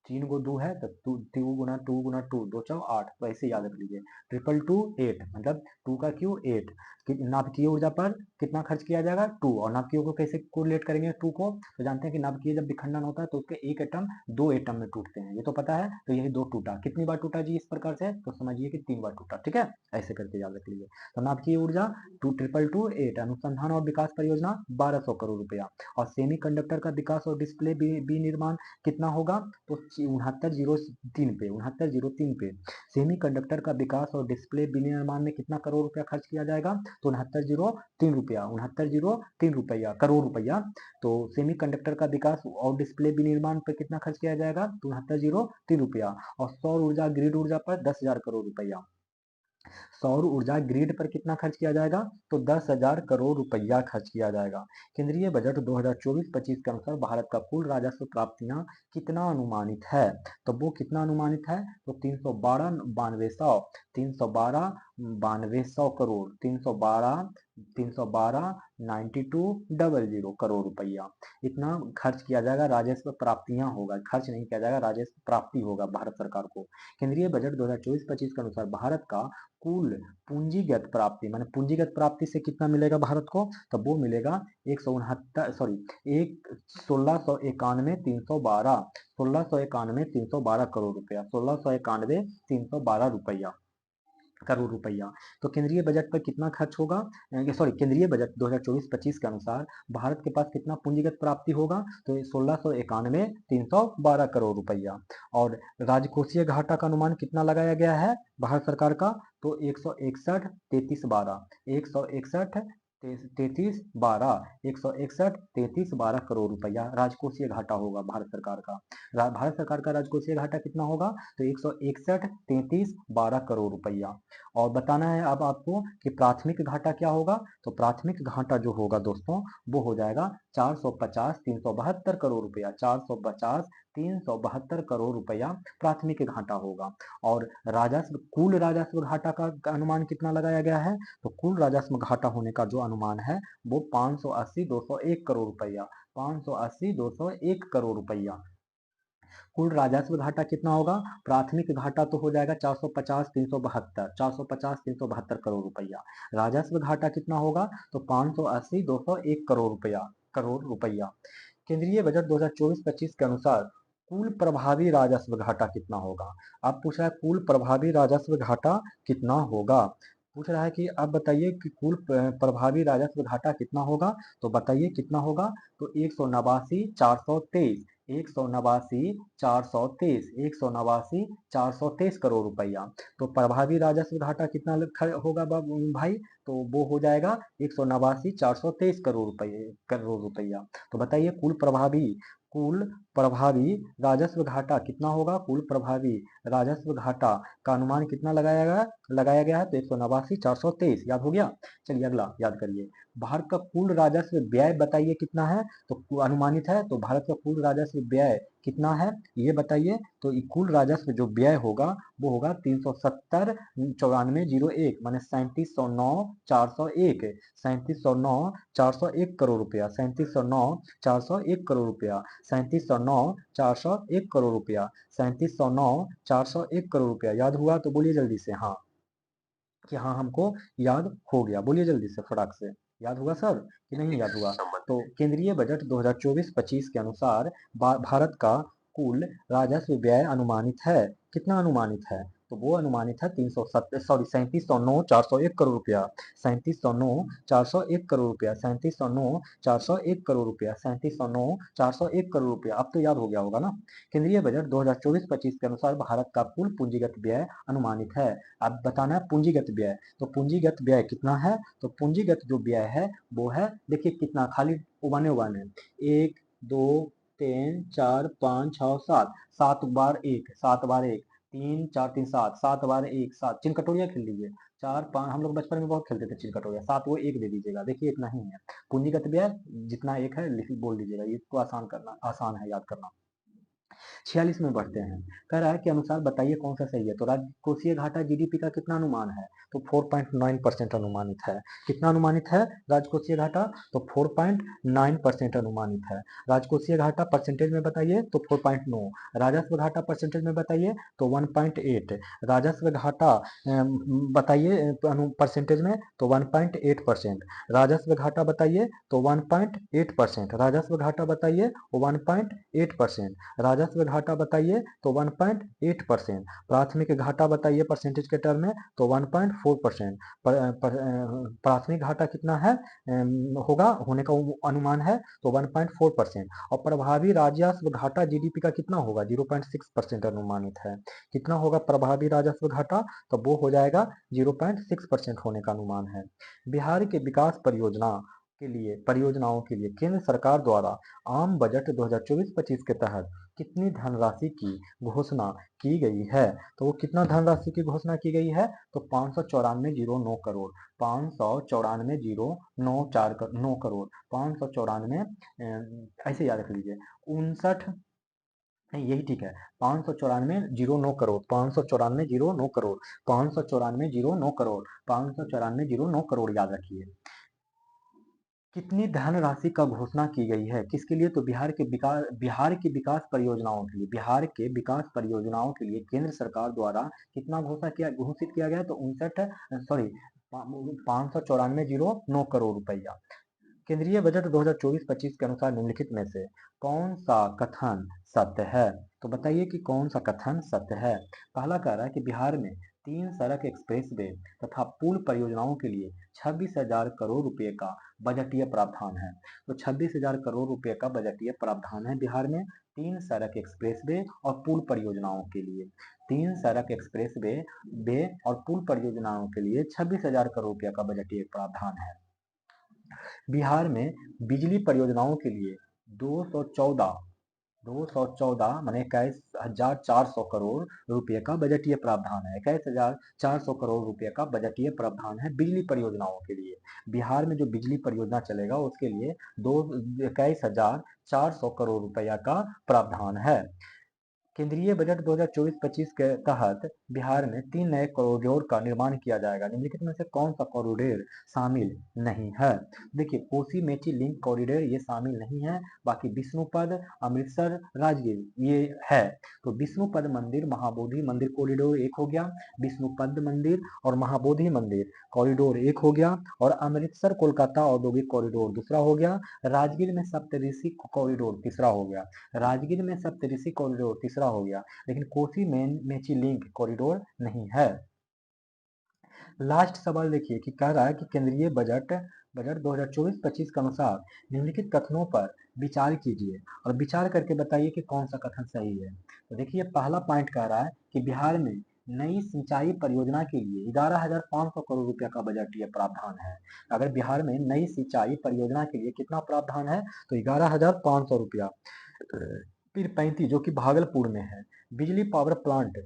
3 गो 2 है तो टू गुना टू 2 4 8, तो ऐसे याद रख लीजिए 222 8, मतलब टू का क्यू 8। नाभिकीय ऊर्जा पर कितना खर्च किया जाएगा, 2। और नाभिकीय को कैसे कोरिलेट करेंगे 2 को, तो जानते हैं कि नाभिकीय जब विखंडन होता है तो उसके एक एटम 2 एटम में टूटते हैं, ये तो पता है। तो यही 2 टूटा, कितनी बार टूटा जी इस प्रकार से, तो समझिए कि 3 बार टूटा, ठीक है, ऐसे करके याद रख लीजिए। तो नाभिकीय ऊर्जा 22228, अनुसंधान और विकास परियोजना 1200 करोड़ रुपया। और सेमी कंडक्टर का विकास और डिस्प्ले विनिर्माण कितना होगा, तो 6903 पे सेमी कंडक्टर का विकास और डिस्प्ले विनिर्माण में कितना करोड़ रुपया खर्च किया जाएगा, तो 6903 रुपया करोड़ रुपया। तो सेमी कंडक्टर का विकास और डिस्प्ले विनिर्माण पर कितना खर्च किया जाएगा, तो 6903 रुपया। और सौर ऊर्जा ग्रिड ऊर्जा पर 10,000 करोड़ रुपया। सौर ऊर्जा ग्रिड पर कितना खर्च किया जाएगा, तो 10,000 करोड़ रुपया खर्च किया जाएगा। केंद्रीय बजट 2024-25 के अनुसार भारत का कुल राजस्व प्राप्तियां कितना अनुमानित है, तो वो कितना अनुमानित है, तो 312 करोड़, 312 करोड़ रुपया इतना खर्च किया जाएगा। राजस्व प्राप्तियां होगा, खर्च नहीं किया जाएगा, राजस्व प्राप्ति होगा भारत सरकार को। केंद्रीय बजट 2024-25 के अनुसार भारत का कुल पूंजीगत प्राप्ति, माने पूंजीगत प्राप्ति से कितना मिलेगा भारत को, तो वो मिलेगा 169 सॉरी एक 1691 करोड़ रुपया, 1691 करोड़ रुपया। तो केंद्रीय बजट पर कितना खर्च होगा, सॉरी केंद्रीय बजट 2024-25 के अनुसार भारत के पास कितना पूंजीगत प्राप्ति होगा, तो 1691 312 करोड़ रुपया। और राजकोषीय घाटा का अनुमान कितना लगाया गया है भारत सरकार का, तो 161 करोड़ रुपया राजकोषीय घाटा होगा भारत सरकार का। भारत सरकार का राजकोषीय घाटा कितना होगा, तो 161 करोड़ रुपया। और बताना है अब आपको कि प्राथमिक घाटा क्या होगा, तो प्राथमिक घाटा जो होगा दोस्तों वो हो जाएगा 450 372 करोड़ रुपया, 450 372 करोड़ रुपया प्राथमिक घाटा होगा। और राजस्व कुल राजस्व घाटा का अनुमान कितना लगाया गया है, तो कुल राजस्व घाटा होने का जो अनुमान है वो 580 201 करोड़ रुपया, 580 201 करोड़ रुपया। कुल राजस्व घाटा कितना होगा, प्राथमिक घाटा तो हो जाएगा 450 करोड़ रुपया। राजस्व घाटा कितना होगा, तो 580 201 करोड़ रुपया। केंद्रीय बजट 2024-25 के अनुसार कुल प्रभावी राजस्व घाटा कितना होगा। अब पूछ रहा है कुल प्रभावी राजस्व घाटा कितना होगा, पूछ रहा है कि अब बताइए कि कुल प्रभावी राजस्व घाटा कितना होगा, तो बताइए कितना होगा, तो 189 423, 189 करोड़ रुपया। तो प्रभावी राजस्व घाटा कितना होगा भाई, तो वो हो जाएगा 189 423 करोड़ रुपया। तो बताइए कुल प्रभावी राजस्व घाटा कितना होगा, कुल प्रभावी राजस्व घाटा का अनुमान कितना लगाया गया है, तो 189 423 याद हो गया। चलिए अगला याद करिए, भारत का कुल राजस्व व्यय बताइए कितना है, तो अनुमानित है, तो भारत का कुल राजस्व व्यय कितना है ये बताइए। तो कुल राजस्व जो व्यय होगा वो होगा 370 9401, माने 3709 401, 3709 401 करोड़ रुपया, 3709 401 करोड़ रुपया, 3709 401 करोड़ रुपया, 3709 401 करोड़ रुपया। याद हुआ तो बोलिए जल्दी से हाँ, कि हाँ हमको याद हो गया, बोलिए जल्दी से फटाक से, याद हुआ सर कि नहीं याद हुआ। तो केंद्रीय बजट 2024-25 के अनुसार भारत का कुल राजस्व व्यय अनुमानित है, कितना अनुमानित है, तो वो अनुमानित है 3709 401 करोड़ रुपया, 3709 401 करोड़ रुपया, 3709 401 करोड़ रुपया। अब तो याद हो गया होगा ना। केंद्रीय बजट 2024-25 के अनुसार भारत का कुल पूंजीगत व्यय अनुमानित है। अब बताना है पूंजीगत व्यय, तो पूंजीगत व्यय कितना है, तो पूंजीगत जो व्यय है वो है, देखिए कितना, खाली वन वन है, 1 2 3 4 5 6 7, 7 बार 1, 7 बार 1, 3 4 3 7, 7 बार 1 7, चिन कटोरिया खेल लीजिए, 4 5, हम लोग बचपन में बहुत खेलते थे चिन कटोरिया, 7 वो 1 दे दीजिएगा, देखिए इतना ही है पूंजीगत व्यय, जितना एक है लिख बोल दीजिएगा, इसको आसान करना, आसान है याद करना। 46 में बढ़ते हैं, कह रहा है कि अनुसार बताइए कौन सा सही है। तो राजकोषीय घाटा जीडीपी का कितना अनुमान है, तो 4.9% अनुमानित है। कितना अनुमानित है राजकोषीय घाटा, तो 4.9% अनुमानित है। राजकोषीय घाटा परसेंटेज में बताइए, तो 4.9। राजस्व घाटा परसेंटेज में बताइए, तो 1.8। राजस्व घाटा बताइए परसेंटेज में, तो 1.8%। राजस्व घाटा बताइए, तो 1.8%। राजस्व घाटा बताइए, 1.8%। राजस्व घाटा बताइए, तो 1.8%। प्राथमिक घाटा बताइए परसेंटेज के टर्म में, तो 1.4%। प्राथमिक घाटा कितना है होगा, होने का अनुमान है, तो 1.4%। और प्रभावी राजस्व घाटा जीडीपी का कितना होगा, 0.6% अनुमानित है। कितना होगा प्रभावी राजस्व घाटा, तो वो हो जाएगा 0.6% होने का अनुमान है। बिहार के विकास परियोजनाओं के लिए केंद्र सरकार द्वारा आम बजट 2024-25 के तहत कितनी धनराशि की घोषणा की गई है, तो वो कितना धनराशि की घोषणा की गई है, तो 594,009 करोड़, 594,009 करोड़, 594, ऐसे याद रख लीजिए, 59, नहीं यही ठीक है, 594,009 करोड़, 594,009 करोड़, 594,009 करोड़, 594,009 करोड़ याद रखिए। कितनी धनराशि का घोषणा की गई है, किसके लिए, तो बिहार की विकास परियोजनाओं के लिए, बिहार के विकास परियोजनाओं के लिए केंद्र सरकार द्वारा कितना घोषित किया गया, तो 594,009 करोड़ रुपया। केंद्रीय बजट 2024-25 के अनुसार निम्नलिखित में से कौन सा कथन सत्य है, तो बताइए कि कौन सा कथन सत्य है। पहला कह रहा है कि बिहार में 3 सड़क एक्सप्रेसवे तथा पुल परियोजनाओं के लिए 26,000 करोड़ रुपए का बजटीय प्रावधान है। तो 26,000 करोड़ रुपए का बजटीय प्रावधान है बिहार में 3 सड़क एक्सप्रेसवे और पुल परियोजनाओं के लिए। 3 सड़क एक्सप्रेसवे और पुल परियोजनाओं के लिए 26,000 करोड़ रुपए का बजटीय प्रावधान है। बिहार में बिजली परियोजनाओं के लिए 214 माने 21,400 करोड़ रुपए का बजटीय प्रावधान है। 21,400 करोड़ रुपए का बजटीय प्रावधान है बिजली परियोजनाओं के लिए। बिहार में जो बिजली परियोजना चलेगा उसके लिए 21,400 करोड़ रुपया का प्रावधान है। केंद्रीय बजट 2024-25 के तहत बिहार में 3 नए कॉरिडोर का निर्माण किया जाएगा। निम्नलिखित में से कौन सा कॉरिडोर शामिल नहीं है, देखिए कोसी मेची लिंक कॉरिडोर ये शामिल नहीं है, बाकी विष्णुपद अमृतसर राजगीर ये है। तो विष्णुपद मंदिर महाबोधि मंदिर कॉरिडोर एक हो गया, विष्णुपद मंदिर और महाबोधि मंदिर कॉरिडोर एक हो गया, और अमृतसर कोलकाता औद्योगिक कॉरिडोर दूसरा हो गया, राजगीर में सप्तऋषि कॉरिडोर तीसरा हो गया, राजगीर में सप्तऋषि कॉरिडोर तीसरा हो गया, लेकिन कोसी मेची लिंक कॉरिडोर नहीं है। लास्ट सवाल देखिए कि कह रहा है कि केंद्रीय बजट 2024-25 के अनुसार निम्नलिखित कथनों पर विचार कीजिए और विचार करके बताइए कि कौन सा कथन सही है। तो देखिए पहला पॉइंट कह रहा है कि बिहार में नई सिंचाई परियोजना के लिए 11,500 करोड़ रुपया का बजटीय प्रावधान है। अगर बिहार में नई सिंचाई परियोजना के लिए कितना प्रावधान है, तो 11,500 रुपया। फिर 35 जो कि भागलपुर में है, बिजली पावर प्लांट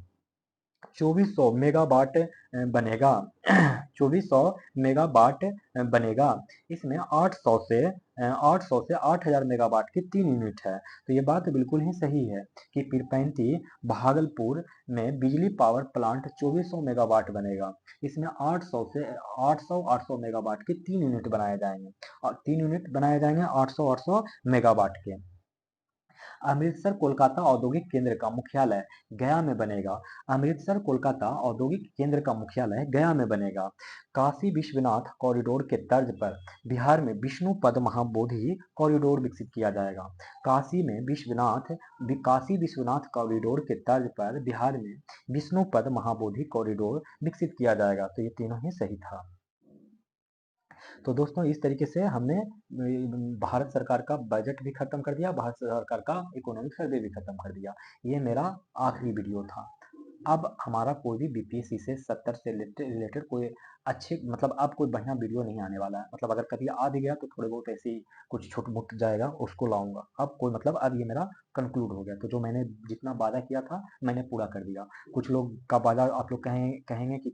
2400 मेगावाट बनेगा। 2400 मेगावाट बनेगा, इसमें 800 से 8,000 मेगावाट की 3 यूनिट है। तो ये बात बिल्कुल ही सही है कि पीरपैंती भागलपुर में बिजली पावर प्लांट 2400 मेगावाट बनेगा, इसमें 800 मेगावाट की 3 यूनिट बनाए जाएंगे, और 3 यूनिट बनाए जाएंगे 800 मेगावाट के। अमृतसर कोलकाता औद्योगिक केंद्र का मुख्यालय गया में बनेगा। अमृतसर कोलकाता औद्योगिक केंद्र का मुख्यालय गया में बनेगा। काशी विश्वनाथ कॉरिडोर के तर्ज पर बिहार में विष्णुपद महाबोधि कॉरिडोर विकसित किया जाएगा। काशी विश्वनाथ कॉरिडोर के तर्ज पर बिहार में विष्णुपद महाबोधि कॉरिडोर विकसित किया जाएगा। तो ये तीनों ही सही था। तो दोस्तों इस तरीके से हमने भारत सरकार का बजट भी खत्म कर दिया, भारत सरकार का इकोनॉमिक सर्वे भी खत्म कर दिया। ये मेरा आखिरी वीडियो था। अब हमारा कोई भी बीपीएससी से 70 से रिलेटेड कोई अच्छे मतलब अब कोई बढ़िया वीडियो नहीं आने वाला है। मतलब अगर कभी आ भी गया तो थोड़े बहुत ऐसे ही कुछ छूट मुट जाएगा, उसको लाऊंगा। अब कोई मतलब अब ये मेरा कंक्लूड हो गया। तो जो मैंने जितना वादा किया था मैंने पूरा कर दिया। कुछ लोग का वादा आप लोग कहेंगे कि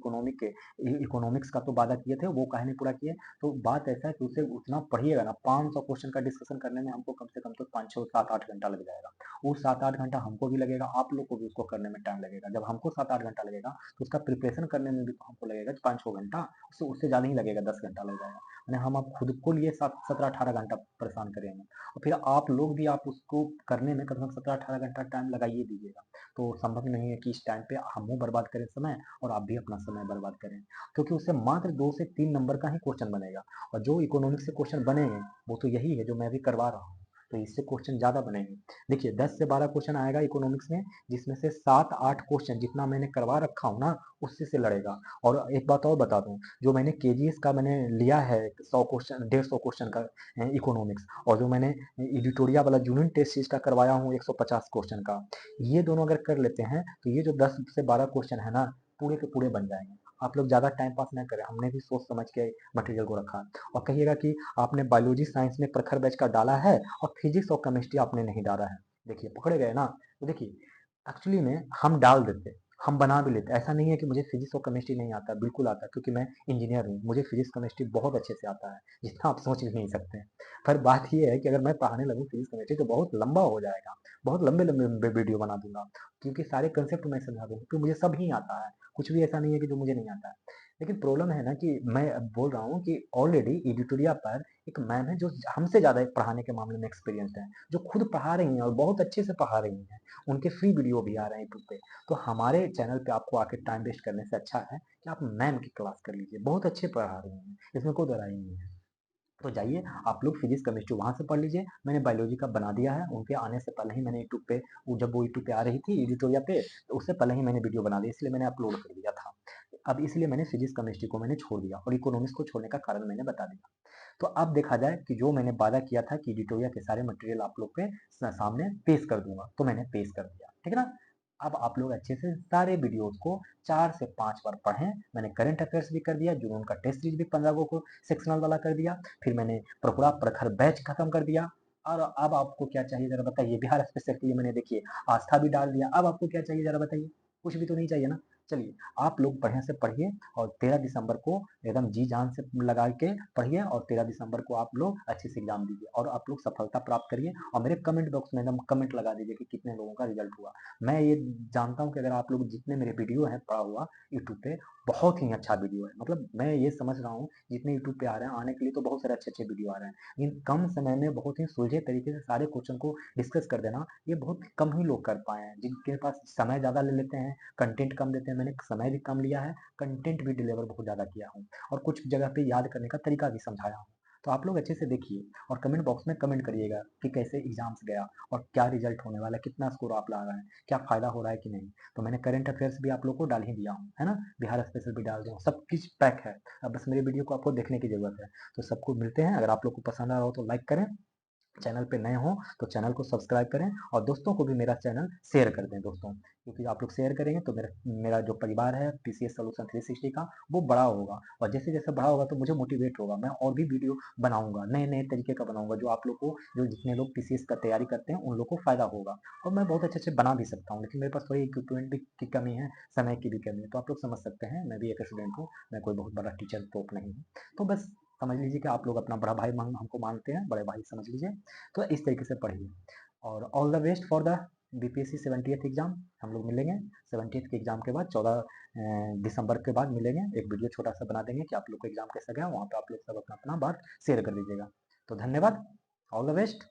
इकोनॉमिक्स का तो वादा किए थे, वो काहे नहीं पूरा किए। तो बात ऐसा है कि उसे उतना पढ़िएगा ना, 500 क्वेश्चन का डिस्कशन करने में हमको कम से कम तो 5 6 7 8 घंटा लग जाएगा। वो 7 8 घंटा हमको भी लगेगा, आप लोग को भी उसको करने में टाइम लगेगा। जब हमको 7 8 घंटा लगेगा तो उसका प्रिपरेशन करने में भी तो हमको लगेगा 5 6 घंटा, उससे ज़्यादा ही लगेगा, 10 घंटा लग जाएगा। यानी हम आप खुद को लिए 17 18 घंटा परेशान करेंगे, और फिर आप लोग भी आप उसको करने में कम से कम 17 18 घंटा टाइम लगाइए दीजिएगा। तो संभव नहीं है कि इस टाइम पे हम बर्बाद करें समय और आप भी अपना समय बर्बाद करें, क्योंकि उससे मात्र 2 से 3 नंबर का ही क्वेश्चन बनेगा। और जो इकोनॉमिक्स से क्वेश्चन बनेंगे वो तो यही है जो मैं भी करवा रहा हूँ। तो इससे क्वेश्चन ज़्यादा बनेंगे। देखिए 10 से 12 क्वेश्चन आएगा इकोनॉमिक्स में, जिसमें से 7 8 क्वेश्चन जितना मैंने करवा रखा हूँ ना उससे से लड़ेगा। और एक बात और बता दूं, जो मैंने केजीएस का मैंने लिया है 100 क्वेश्चन 150 क्वेश्चन का इकोनॉमिक्स, और जो मैंने एडिटोरिया वाला जूनियर टेस्ट सीरीज का करवाया हूँ 150 क्वेश्चन का, ये दोनों अगर कर लेते हैं तो ये जो 10 से 12 क्वेश्चन है ना पूरे के पूरे बन जाएंगे। आप लोग ज़्यादा टाइम पास ना करें, हमने भी सोच समझ के मटेरियल को रखा। और कहिएगा कि आपने बायोलॉजी साइंस में प्रखर बैच का डाला है और फिजिक्स और केमिस्ट्री आपने नहीं डाला है। देखिए पकड़े गए ना। तो देखिए एक्चुअली में हम डाल देते, हम बना भी लेते। ऐसा नहीं है कि मुझे फिजिक्स और केमिस्ट्री नहीं आता, बिल्कुल आता है, क्योंकि मैं इंजीनियर हूँ, मुझे फिजिक्स केमिस्ट्री बहुत अच्छे से आता है, जितना आप सोच भी नहीं सकते हैं। पर बात ये है कि अगर मैं पढ़ाने लगूँ फिजिक्स केमिस्ट्री तो बहुत लंबा हो जाएगा, बहुत लंबे लंबे वीडियो बना दूंगा, क्योंकि सारे कंसेप्ट मैं समझा दूंगा, क्योंकि मुझे सब ही आता है, कुछ भी ऐसा नहीं है कि जो मुझे नहीं आता है। लेकिन प्रॉब्लम है ना कि मैं अब बोल रहा हूँ कि ऑलरेडी एडिटोरिया पर एक मैम है जो हमसे ज़्यादा पढ़ाने के मामले में एक्सपीरियंस है, जो खुद पढ़ा रही हैं और बहुत अच्छे से पढ़ा रही हैं। उनके फ्री वीडियो भी आ रहे हैं यूट्यूब पे। तो हमारे चैनल पे आपको आके टाइम वेस्ट करने से अच्छा है कि आप मैम की क्लास कर लीजिए, बहुत अच्छे पढ़ा रही हैं, इसमें कोई दो राय नहीं है। तो जाइए आप लोग फिजिक्स केमिस्ट्री वहां से पढ़ लीजिए, मैंने बायोलॉजी का बना दिया है, उनके आने से पहले ही मैंने यूट्यूब पे जब वो यूट्यूब पे आ रही थी एडिटोरिया पे, तो उससे पहले ही मैंने वीडियो बना दी, इसलिए मैंने अपलोड कर दिया था। अब इसलिए मैंने फिजिक्स केमिस्ट्री को मैंने छोड़ दिया और इकोनॉमिक्स को छोड़ने का कारण मैंने बता दिया। तो अब देखा जाए कि जो मैंने वादा किया था कि एडिटोरिया के सारे मटेरियल आप लोग पे सामने पेश कर दूंगा, तो मैंने पेश कर दिया, ठीक है ना। अब आप लोग अच्छे से सारे वीडियोस को 4 से 5 बार पढ़ें। मैंने करंट अफेयर्स भी कर दिया, जून का टेस्ट सीरीज भी 15 को सेक्शनल वाला कर दिया, फिर मैंने प्रपुरा प्रखर बैच खत्म कर दिया। और अब आपको क्या चाहिए जरा बताइए। बिहार स्पेशल के लिए मैंने देखिए आस्था भी डाल दिया, अब आपको क्या चाहिए जरा बताइए। कुछ भी तो नहीं चाहिए ना। चलिए आप लोग बढ़िया से पढ़िए और 13 दिसंबर को एकदम जी जान से लगा के पढ़िए, और 13 दिसंबर को आप लोग अच्छे से एग्जाम दीजिए और आप लोग सफलता प्राप्त करिए। और मेरे कमेंट बॉक्स में एकदम कमेंट लगा दीजिए कि कितने लोगों का रिजल्ट हुआ। मैं ये जानता हूँ कि अगर आप लोग जितने मेरे वीडियो हैं पड़ा हुआ यूट्यूब पे, बहुत ही अच्छा वीडियो है। मतलब मैं ये समझ रहा हूँ जितने यूट्यूब पे आ रहे हैं, आने के लिए तो बहुत सारे अच्छे अच्छे वीडियो आ रहे हैं, लेकिन कम समय में बहुत ही सुलझे तरीके से सारे क्वेश्चन को डिस्कस कर देना ये बहुत कम ही लोग कर पाए हैं। जिनके पास समय ज़्यादा ले लेते हैं, कंटेंट कम देते हैं, मैंने समय भी कम लिया है, कंटेंट भी डिलीवर बहुत ज़्यादा किया हूँ, और कुछ जगह पे याद करने का तरीका भी समझाया हूँ। तो आप लोग अच्छे से देखिए और कमेंट बॉक्स में कमेंट करिएगा कि कैसे एग्जाम्स गया और क्या रिजल्ट होने वाला है, कितना स्कोर आप ला रहे हैं, क्या फायदा हो रहा है कि नहीं। तो मैंने करंट अफेयर्स भी आप लोग को डाल ही दिया हूँ, है ना, बिहार स्पेशल भी डाल दिया हूँ, सब कुछ पैक है। अब बस मेरे वीडियो को आपको देखने की जरूरत है। तो सबको मिलते हैं, अगर आप लोग को पसंद आ रहा हो तो लाइक करें, चैनल पे नए हो तो चैनल को सब्सक्राइब करें, और दोस्तों को भी मेरा चैनल शेयर कर दें दोस्तों, क्योंकि आप लोग शेयर करेंगे तो मेरा मेरा जो परिवार है पीसीएस सोल्यूशन 360 का वो बड़ा होगा, और जैसे जैसे बड़ा होगा तो मुझे मोटिवेट होगा, मैं और भी वीडियो बनाऊंगा, नए नए तरीके का बनाऊंगा, जो आप लोग को, जो जितने लोग पीसीएस का तैयारी करते हैं उन लोग को फायदा होगा। और मैं बहुत अच्छे अच्छे बना भी सकता हूँ, लेकिन मेरे पास थोड़ी इक्विपमेंट भी की कमी है, समय की भी कमी है, तो आप लोग समझ सकते हैं मैं भी एक स्टूडेंट हूँ, मैं कोई बहुत बड़ा टीचर तोप नहीं हूँ। तो बस समझ लीजिए कि आप लोग अपना बड़ा भाई हमको मानते हैं, बड़े भाई समझ लीजिए। तो इस तरीके से पढ़िए, और all the best for the BPSC 70th exam. हम लोग मिलेंगे 70th के एग्जाम के बाद, 14 दिसंबर के बाद मिलेंगे, एक वीडियो छोटा सा बना देंगे कि आप लोग का एग्जाम कैसा गया, वहाँ पे आप लोग सब अपना अपना बात शेयर कर दीजिएगा। तो धन्यवाद, ऑल द बेस्ट।